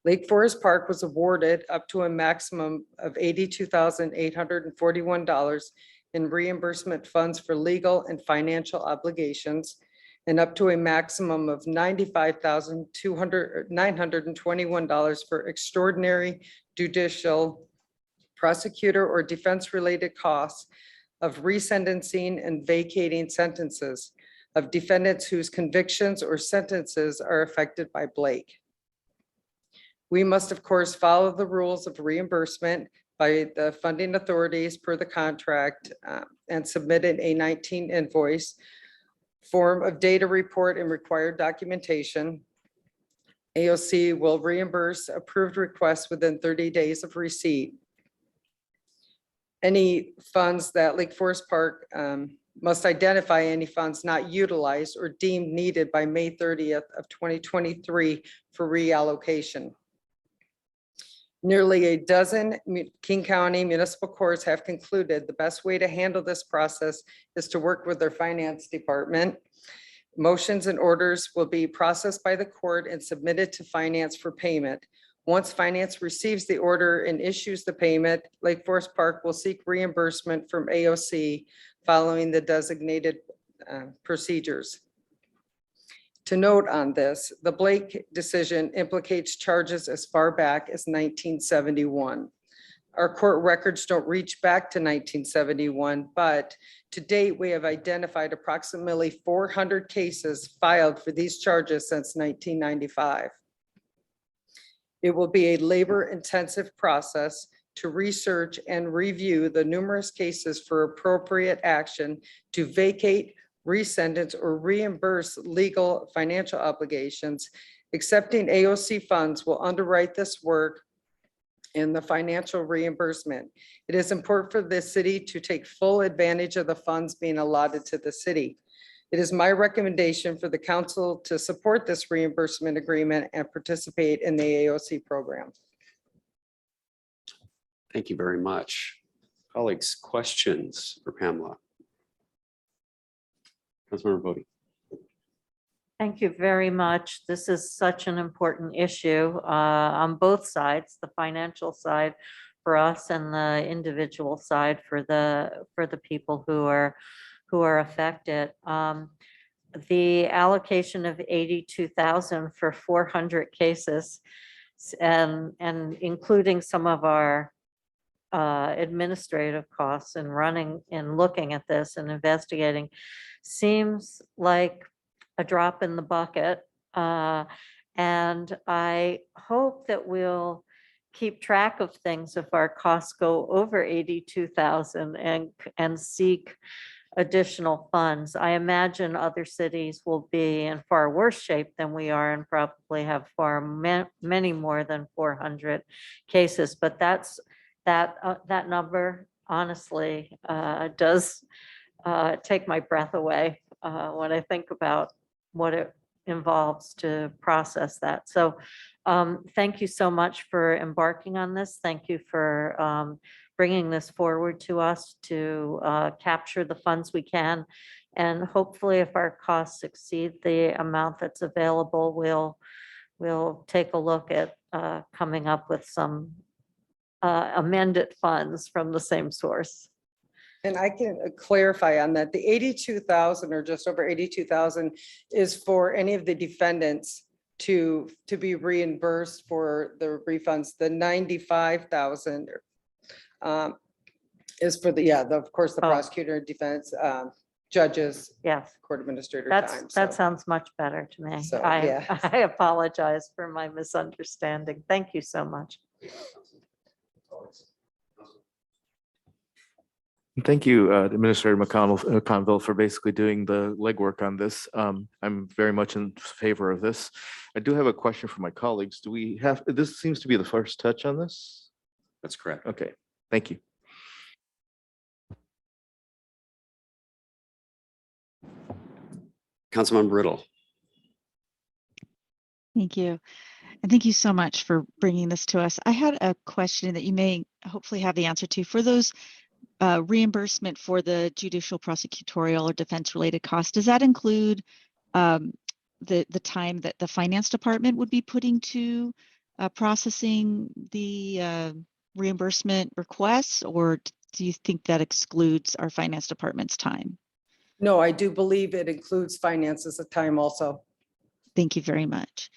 Lake Forest Park was awarded up to a maximum of $82,841 in reimbursement funds for legal and financial obligations, and up to a maximum of $95,921 for extraordinary judicial, prosecutor, or defense-related costs of resentencing and vacating sentences of defendants whose convictions or sentences are affected by Blake. We must, of course, follow the rules of reimbursement by the funding authorities per the contract and submitted a 19 invoice, form of data report, and required documentation. AOC will reimburse approved requests within 30 days of receipt. Any funds that Lake Forest Park must identify any funds not utilized or deemed needed by May 30th of 2023 for reallocation. Nearly a dozen King County municipal courts have concluded the best way to handle this process is to work with their finance department. Motions and orders will be processed by the court and submitted to finance for payment. Once finance receives the order and issues the payment, Lake Forest Park will seek reimbursement from AOC following the designated procedures. To note on this, the Blake decision implicates charges as far back as 1971. Our court records don't reach back to 1971, but to date, we have identified approximately 400 cases filed for these charges since 1995. It will be a labor-intensive process to research and review the numerous cases for appropriate action to vacate resentence, or reimburse legal financial obligations. Accepting AOC funds will underwrite this work and the financial reimbursement. It is important for the city to take full advantage of the funds being allotted to the city. It is my recommendation for the council to support this reimbursement agreement and participate in the AOC program. Thank you very much. Colleagues, questions for Pamela? Councilmember Bodie. Thank you very much. This is such an important issue on both sides, the financial side for us and the individual side for the people who are affected. The allocation of 82,000 for 400 cases and including some of our administrative costs and running and looking at this and investigating seems like a drop in the bucket. And I hope that we'll keep track of things if our costs go over 82,000 and seek additional funds. I imagine other cities will be in far worse shape than we are and probably have many more than 400 cases. But that number honestly does take my breath away when I think about what it involves to process that. So thank you so much for embarking on this. Thank you for bringing this forward to us to capture the funds we can. And hopefully if our costs exceed the amount that's available, we'll take a look at coming up with some amended funds from the same source. And I can clarify on that. The 82,000 or just over 82,000 is for any of the defendants to be reimbursed for the refunds. The 95,000 is for of course, the prosecutor, defense, judges, Yes, court administrator that time. sounds much better to me. So, I yeah. I apologize for my misunderstanding. Thank you so much. Thank you, Administrator McConville, for basically doing the legwork on this. I'm very much in favor of this. I do have a question for my colleagues. Do we have, this seems to be the first touch on this? That's correct. Okay, thank you. Councilmember Riddle. Thank you. And thank you so much for bringing this to us. I had a question that you may hopefully have the answer to. For those reimbursement for the judicial, prosecutorial, or defense-related costs, does that include the time that the finance department would be putting to processing the reimbursement requests, or do you think that excludes our finance department's time? No, I do believe it includes finances at time also. Thank you very much.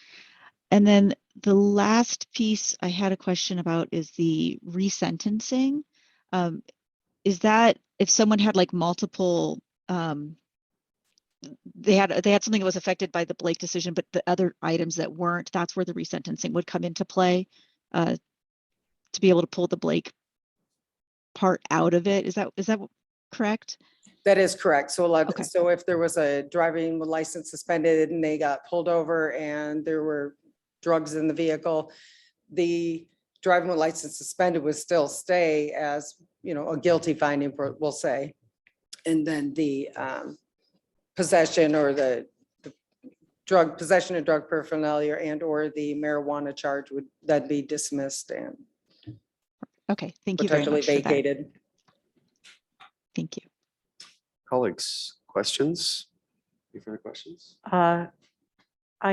And then the last piece I had a question about is the resentencing. Is that if someone had like multiple, they had something that was affected by the Blake decision, but the other items that weren't, that's where the resentencing would come into play to be able to pull the Blake part out of it. Is that correct? That is correct. So so if there was a driving license suspended and they got pulled over and there were drugs in the vehicle, the driving with license suspended would still stay as, a guilty finding, we'll say. And then the possession or the possession of drug paraphernalia and or the marijuana charge would then be dismissed and okay, thank you very potentially much for that. vacated. Thank you. Colleagues, questions? Any further questions? I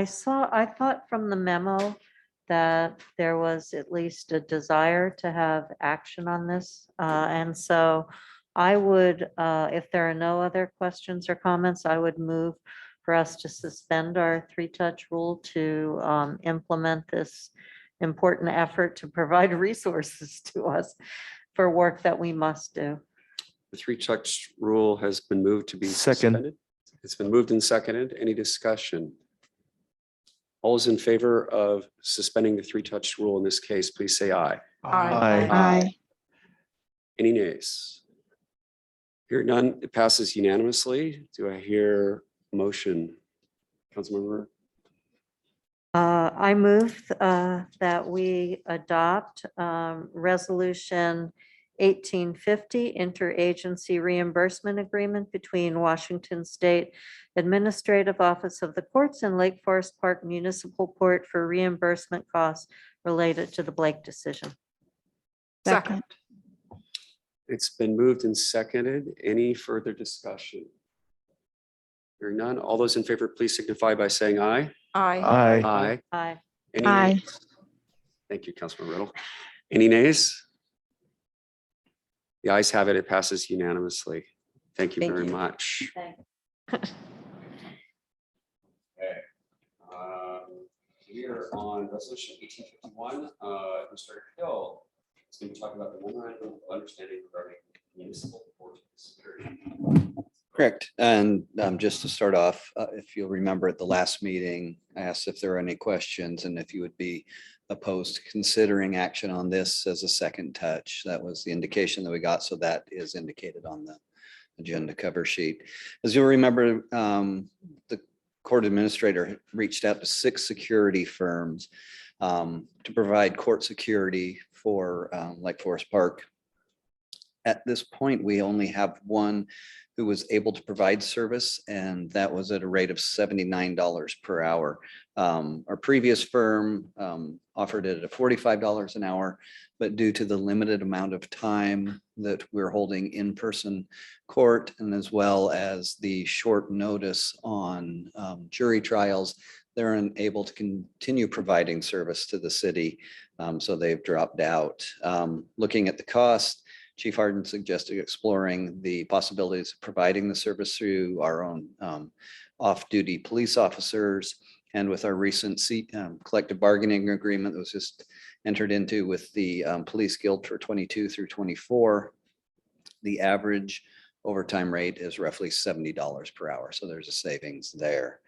thought from the memo that there was at least a desire to have action on this. And so I would, if there are no other questions or comments, I would move for us to suspend our three-touch rule to implement this important effort to provide resources to us for work that we must do. The three-touch rule has been moved to be Second. suspended. It's been moved and seconded. Any discussion? All those in favor of suspending the three-touch rule in this case, please say aye. Aye. Aye. Any nays? Hearing none, it passes unanimously. Do I hear a motion? Councilmember? I move that we adopt Resolution 1850 Interagency Reimbursement Agreement between Washington State Administrative Office of the Courts and Lake Forest Park Municipal Court for reimbursement costs related to the Blake decision. Second. It's been moved and seconded. Any further discussion? Hearing none. All those in favor, please signify by saying aye. Aye. Aye. Aye. Aye. Any Aye. nays? Thank you, Councilman Riddle. Any nays? The ayes have it. It passes unanimously. Thank you Thank very you. much. Thanks. Okay. We are on resolution 1851. Mr. Hill is going to be talking about the memorandum of understanding regarding municipal court security. Correct. And just to start off, if you'll remember at the last meeting, I asked if there are any questions and if you would be opposed to considering action on this as a second touch. That was the indication that we got. So that is indicated on the agenda cover sheet. As you'll remember, the court administrator reached out to 6 security firms to provide court security for Lake Forest Park. At this point, we only have one who was able to provide service, and that was at a rate of $79 per hour. Our previous firm offered it at $45 an hour, but due to the limited amount of time that we're holding in-person court, and as well as the short notice on jury trials, they're unable to continue providing service to the city. So they've dropped out. Looking at the cost, Chief Harden suggested exploring the possibilities of providing the service through our own off-duty police officers. And with our recent collective bargaining agreement that was just entered into with the police guild for 22 through 24, the average overtime rate is roughly $70 per hour. So there's a savings there.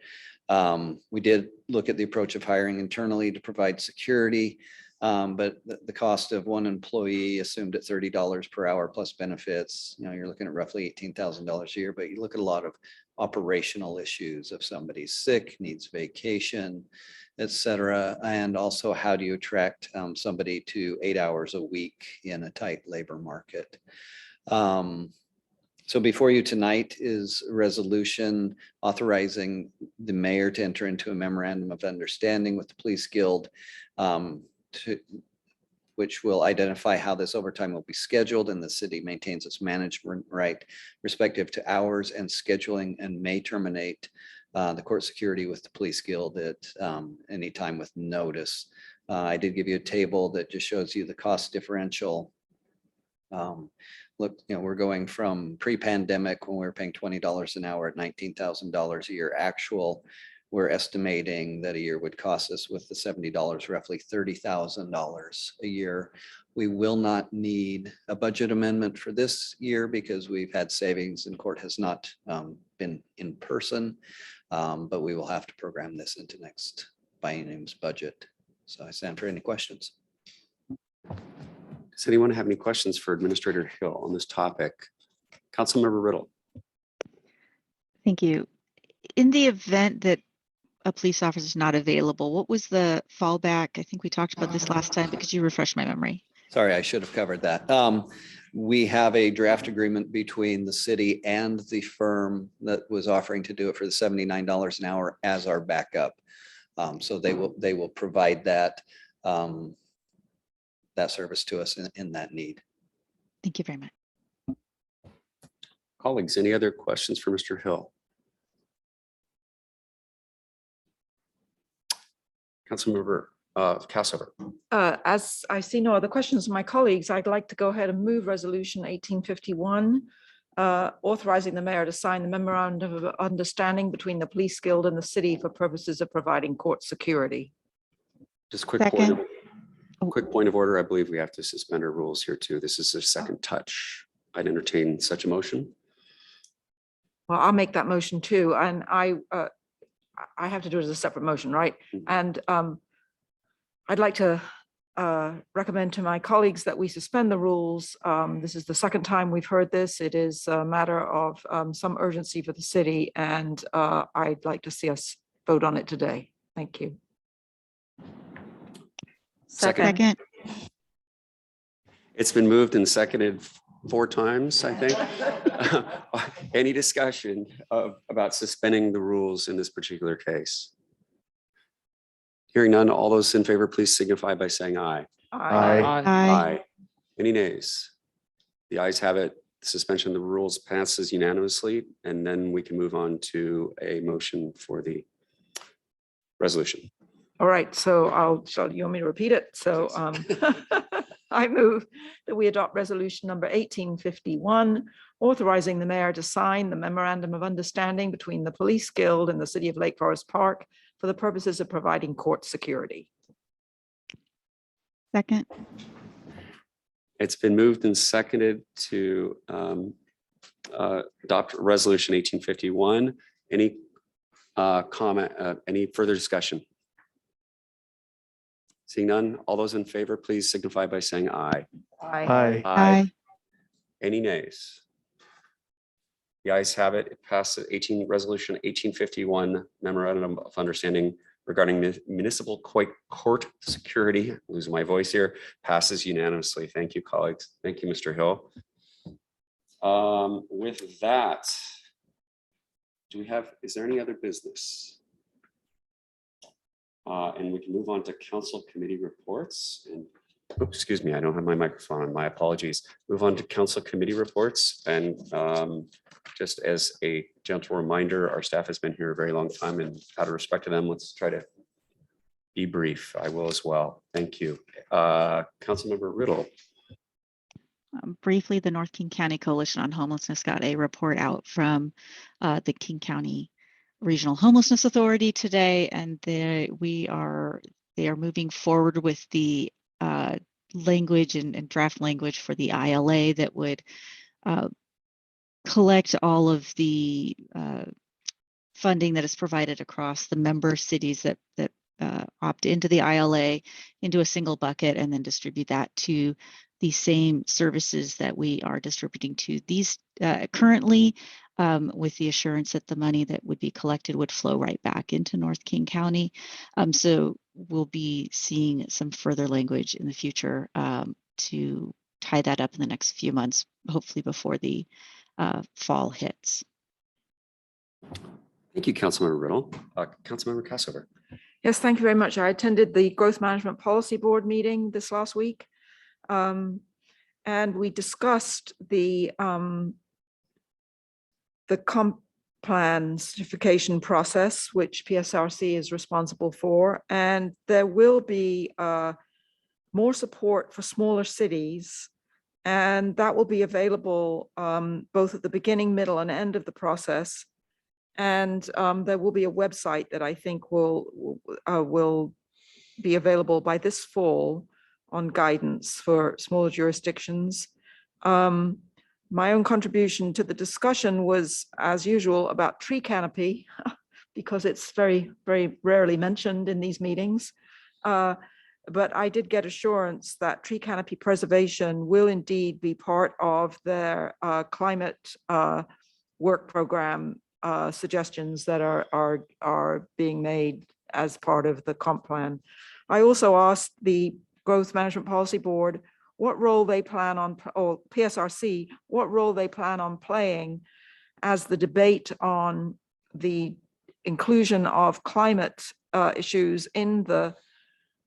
We did look at the approach of hiring internally to provide security. But the cost of one employee assumed at $30 per hour plus benefits, you're looking at roughly $18,000 a year, but you look at a lot of operational issues if somebody's sick, needs vacation, et cetera. And also how do you attract somebody to 8 hours a week in a tight labor market? So before you tonight is a resolution authorizing the mayor to enter into a memorandum of understanding with the police guild, which will identify how this overtime will be scheduled, and the city maintains its management right respective to hours and scheduling, and may terminate the court security with the police guild at any time with notice. I did give you a table that just shows you the cost differential. Look, we're going from pre-pandemic when we were paying $20 an hour at $19,000 a year actual. We're estimating that a year would cost us with the $70 roughly $30,000 a year. We will not need a budget amendment for this year because we've had savings and court has not been in person, but we will have to program this into next biennium's budget. So I stand for any questions. Does anyone have any questions for Administrator Hill on this topic? Councilmember Riddle. Thank you. In the event that a police officer is not available, what was the fallback? I think we talked about this last time, but could you refresh my memory? Sorry, I should have covered that. We have a draft agreement between the city and the firm that was offering to do it for the $79 an hour as our backup. So they will provide that service to us in that need. Thank you very much. Colleagues, any other questions for Mr. Hill? Councilmember Cassover. As I see no other questions from my colleagues, I'd like to go ahead and move resolution 1851, authorizing the mayor to sign the memorandum of understanding between the police guild and the city for purposes of providing court security. Just quick Second. point of order. I believe we have to suspend our rules here too. This is a second touch. I'd entertain such a motion. Well, I'll make that motion too, and I have to do it as a separate motion, right? And I'd like to recommend to my colleagues that we suspend the rules. This is the second time we've heard this. It is a matter of some urgency for the city, and I'd like to see us vote on it today. Thank you. Second. It's been moved and seconded 4 times, I think. Any discussion about suspending the rules in this particular case? Hearing none, all those in favor, please signify by saying aye. Aye. Any nays? The ayes have it. Suspension of the rules passes unanimously, and then we can move on to a motion for the resolution. All right, so you want me to repeat it? So I move that we adopt resolution number 1851, authorizing the mayor to sign the memorandum of understanding between the Police Guild and the City of Lake Forest Park for the purposes of providing court security. Second. It's been moved and seconded to adopt resolution 1851. Any comment, any further discussion? Seeing none, all those in favor, please signify by saying aye. Aye. Any nays? The ayes have it. It passes resolution 1851 memorandum of understanding regarding municipal court security. I'm losing my voice here. Passes unanimously. Thank you, colleagues. Thank you, Mr. Hill. With that, is there any other business? And we can move on to council committee reports. And oops, excuse me, I don't have my microphone on. My apologies. Move on to council committee reports. And just as a gentle reminder, our staff has been here a very long time, and out of respect to them, let's try to be brief. I will as well. Thank you. Councilmember Riddle. Briefly, the North King County Coalition on Homelessness got a report out from the King County Regional Homelessness Authority today, and they are moving forward with the language and draft language for the ILA that would collect all of the funding that is provided across the member cities that opt into the ILA into a single bucket, and then distribute that to the same services that we are distributing to these currently, with the assurance that the money that would be collected would flow right back into North King County. So we'll be seeing some further language in the future to tie that up in the next few months, hopefully before the fall hits. Thank you, Councilmember Riddle. Councilmember Cassover. Yes, thank you very much. I attended the Growth Management Policy Board meeting this last week. And we discussed the comp plan certification process, which PSRC is responsible for, and there will be more support for smaller cities, and that will be available both at the beginning, middle, and end of the process. And there will be a website that I think will be available by this fall on guidance for smaller jurisdictions. My own contribution to the discussion was, as usual, about tree canopy, because it's very, very rarely mentioned in these meetings. But I did get assurance that tree canopy preservation will indeed be part of their climate work program suggestions that are being made as part of the comp plan. I also asked the Growth Management Policy Board what role they plan on, or PSRC, what role they plan on playing as the debate on the inclusion of climate issues in the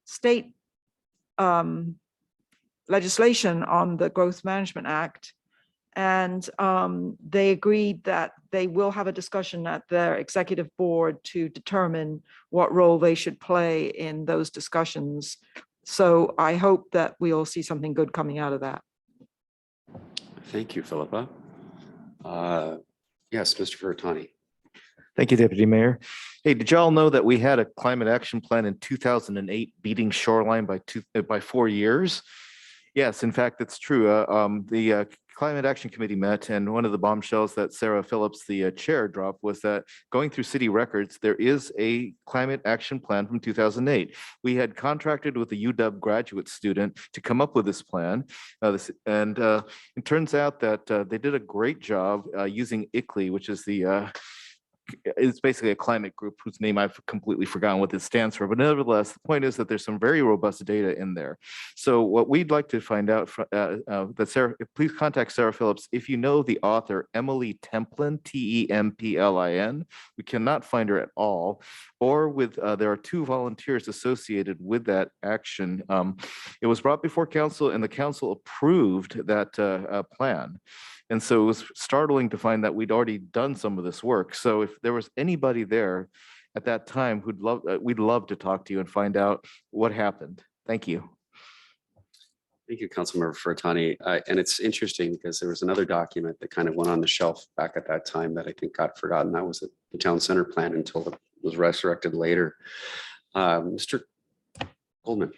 state legislation on the Growth Management Act. And they agreed that they will have a discussion at their executive board to determine what role they should play in those discussions. So I hope that we'll see something good coming out of that. Thank you, Philippa. Yes, Mr. Furutani. Thank you, Deputy Mayor. Hey, did y'all know that we had a climate action plan in 2008 beating shoreline by 4 years? Yes, in fact, that's true. The Climate Action Committee met, and one of the bombshells that Sarah Phillips, the chair, dropped was that going through city records, there is a climate action plan from 2008. We had contracted with a UW graduate student to come up with this plan. And it turns out that they did a great job using ICLEI, which is it's basically a climate group whose name I've completely forgotten what it stands for. But nevertheless, the point is that there's some very robust data in there. So what we'd like to find out, please contact Sarah Phillips. If you know the author, Emily Templin, Templin. We cannot find her at all. Or there are 2 volunteers associated with that action. It was brought before council and the council approved that plan. And so it was startling to find that we'd already done some of this work. So if there was anybody there at that time we'd love to talk to you and find out what happened. Thank you. Thank you, Councilmember Furtani. And it's interesting because there was another document that kind of went on the shelf back at that time that I think got forgotten. That was the town center plan until it was resurrected later. Mr. Goldman.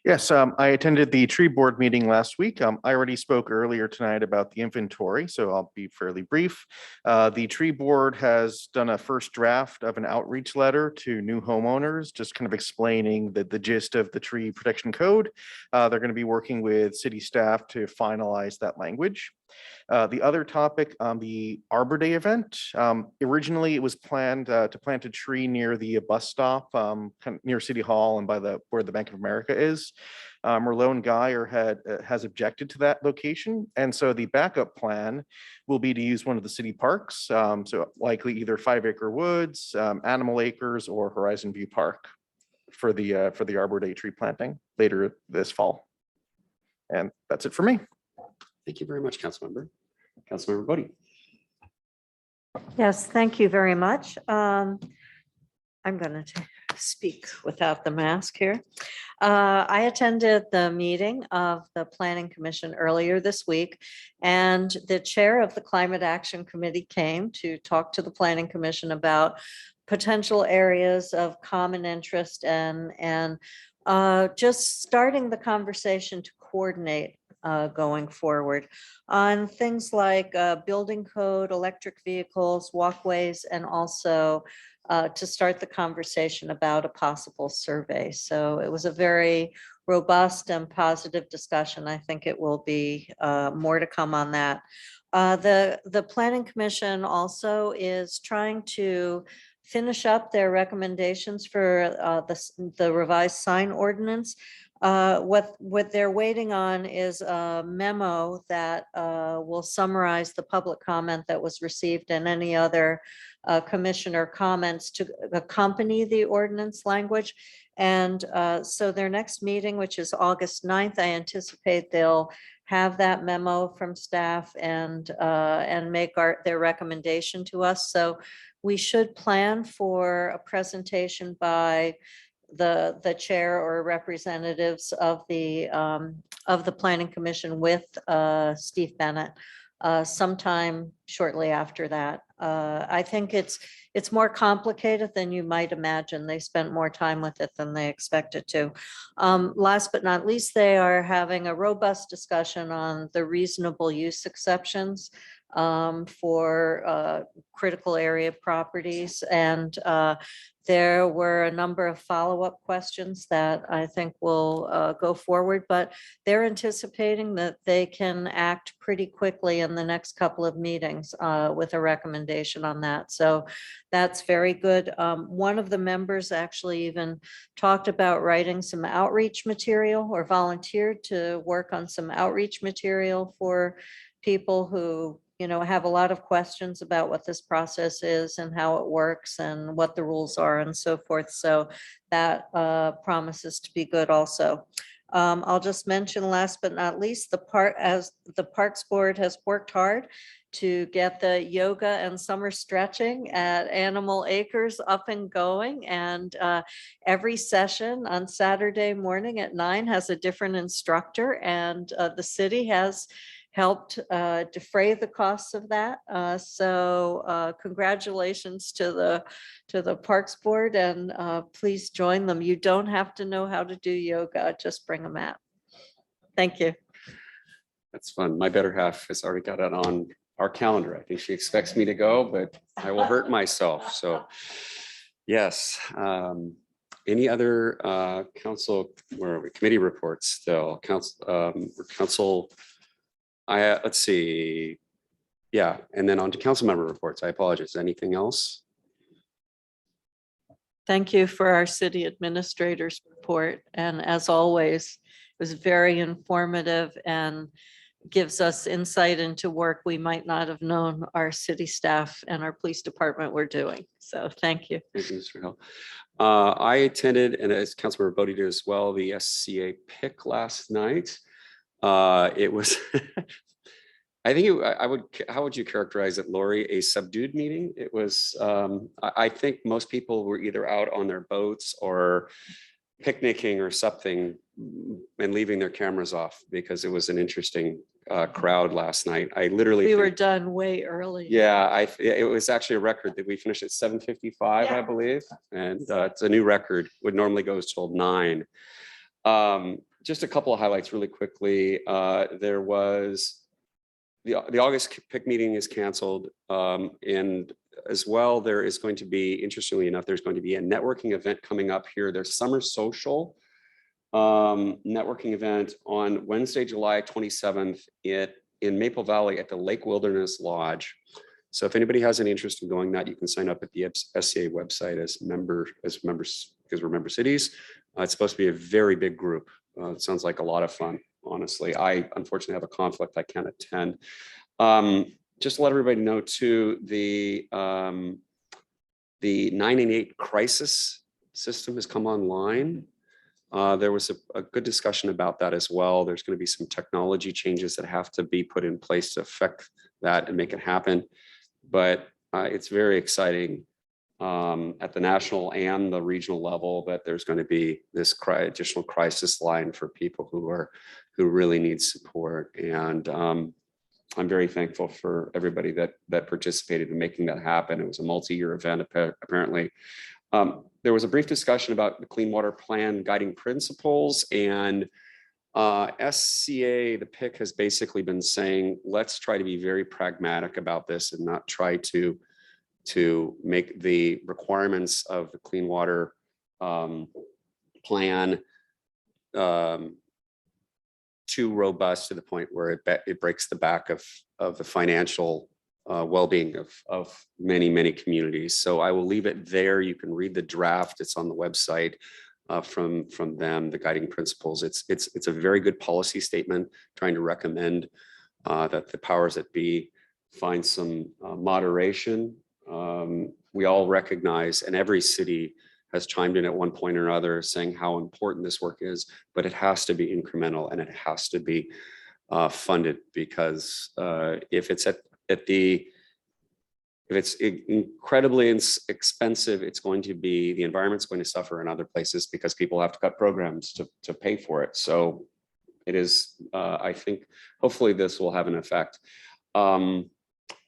Yes, I attended the tree board meeting last week. I already spoke earlier tonight about the inventory, so I'll be fairly brief. The tree board has done a first draft of an outreach letter to new homeowners, just kind of explaining the gist of the tree protection code. They're going to be working with city staff to finalize that language. The other topic on the Arbor Day event, originally it was planned to plant a tree near the bus stop, kind of near City Hall and by where the Bank of America is. Merlone Geyer has objected to that location, and so the backup plan will be to use one of the city parks, so likely either 5 Acre Woods, Animal Acres, or Horizon View Park for the Arbor Day tree planting later this fall. And that's it for me. Thank you very much, Councilmember. Councilmember Bodie. Yes, thank you very much. I'm going to speak without the mask here. I attended the meeting of the Planning Commission earlier this week, and the chair of the Climate Action Committee came to talk to the Planning Commission about potential areas of common interest and just starting the conversation to coordinate going forward on things like building code, electric vehicles, walkways, and also to start the conversation about a possible survey. So it was a very robust and positive discussion. I think it will be more to come on that. The Planning Commission also is trying to finish up their recommendations for the revised sign ordinance. What they're waiting on is a memo that will summarize the public comment that was received and any other commissioner comments to accompany the ordinance language. And so their next meeting, which is August 9th, I anticipate they'll have that memo from staff and make their recommendation to us. So we should plan for a presentation by the chair or representatives of the Planning Commission with Steve Bennett sometime shortly after that. I think it's more complicated than you might imagine. They spent more time with it than they expected to. Last but not least, they are having a robust discussion on the reasonable use exceptions for critical area properties. And there were a number of follow-up questions that I think will go forward, but they're anticipating that they can act pretty quickly in the next couple of meetings with a recommendation on that. So that's very good. One of the members actually even talked about writing some outreach material or volunteered to work on some outreach material for people who have a lot of questions about what this process is and how it works and what the rules are and so forth. So that promises to be good also. I'll just mention last but not least, the Parks Board has worked hard to get the yoga and summer stretching at Animal Acres up and going. And every session on Saturday morning at 9 has a different instructor, and the city has helped defray the costs of that. So congratulations to the Parks Board, and please join them. You don't have to know how to do yoga, just bring a mat. Thank you. That's fun. My better half has already got it on our calendar. I think she expects me to go, but I will hurt myself. So yes. Any other council, where are we? Committee reports still? Council. Let's see. Yeah, and then on to council member reports. I apologize. Anything else? Thank you for our city administrator's report. And as always, it was very informative and gives us insight into work we might not have known our city staff and our police department were doing. So thank you. Thank you, Mr. Hill. I attended, and as Councilmember Bodie did as well, the SCA pick last night. It was, I think how would you characterize it, Lori? A subdued meeting? It was, I think most people were either out on their boats or picnicking or something and leaving their cameras off because it was an interesting crowd last night. I literally We were done way early. Yeah, it was actually a record that we finished at 7:55, I believe, and it's a new record. Would normally goes till 9. Just a couple of highlights really quickly. There was the August pick meeting is canceled, and as well there is going to be, interestingly enough, there's going to be a networking event coming up here. There's Summer Social networking event on Wednesday, July 27th in Maple Valley at the Lake Wilderness Lodge. So if anybody has any interest in going that, you can sign up at the SCA website as members, because we're member cities. It's supposed to be a very big group. It sounds like a lot of fun, honestly. I unfortunately have a conflict. I can't attend. Just to let everybody know too, the 988 crisis system has come online. There was a good discussion about that as well. There's going to be some technology changes that have to be put in place to affect that and make it happen. But it's very exciting at the national and the regional level that there's going to be this additional crisis line for people who really need support. And I'm very thankful for everybody that participated in making that happen. It was a multi-year event, apparently. There was a brief discussion about the Clean Water Plan guiding principles, and SCA, the PIC, has basically been saying, let's try to be very pragmatic about this and not try to make the requirements of the Clean Water Plan too robust to the point where it breaks the back of the financial well-being of many communities. So I will leave it there. You can read the draft. It's on the website from them, the guiding principles. It's a very good policy statement trying to recommend that the powers that be find some moderation. We all recognize, and every city has chimed in at one point or another saying how important this work is, but it has to be incremental and it has to be funded, because if it's incredibly expensive, it's going to be, the environment's going to suffer in other places because people have to cut programs to pay for it. So it is, I think, hopefully this will have an effect. And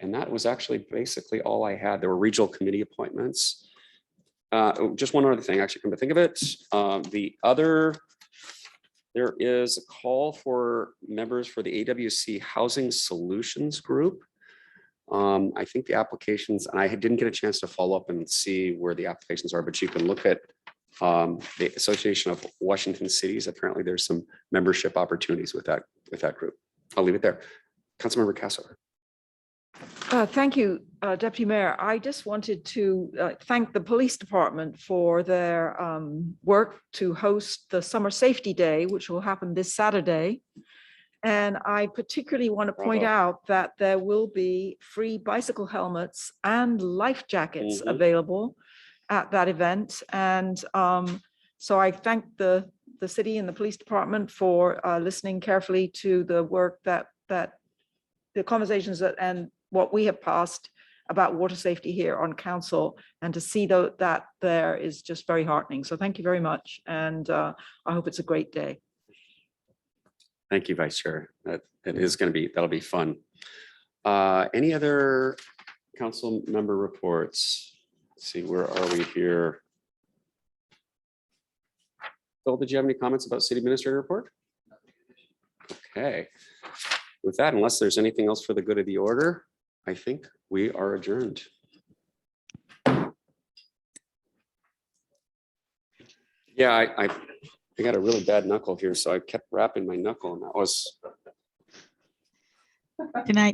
that was actually basically all I had. There were regional committee appointments. Just one other thing, actually, come to think of it. There is a call for members for the AWC Housing Solutions Group. I think the applications, and I didn't get a chance to follow up and see where the applications are, but you can look at the Association of Washington Cities. Apparently there's some membership opportunities with that group. I'll leave it there. Councilmember Casser. Thank you, Deputy Mayor. I just wanted to thank the police department for their work to host the Summer Safety Day, which will happen this Saturday. And I particularly want to point out that there will be free bicycle helmets and life jackets available at that event. And so I thank the city and the police department for listening carefully to the work that the conversations and what we have passed about water safety here on council, and to see that there is just very heartening. So thank you very much. And I hope it's a great day. Thank you, Vice Chair. That'll be fun. Any other council member reports? Let's see, where are we here? Phil, did you have any comments about city administrator report? Okay. With that, unless there's anything else for the good of the order, I think we are adjourned. Yeah, I got a really bad knuckle here, so I kept wrapping my knuckle, and that was Good night.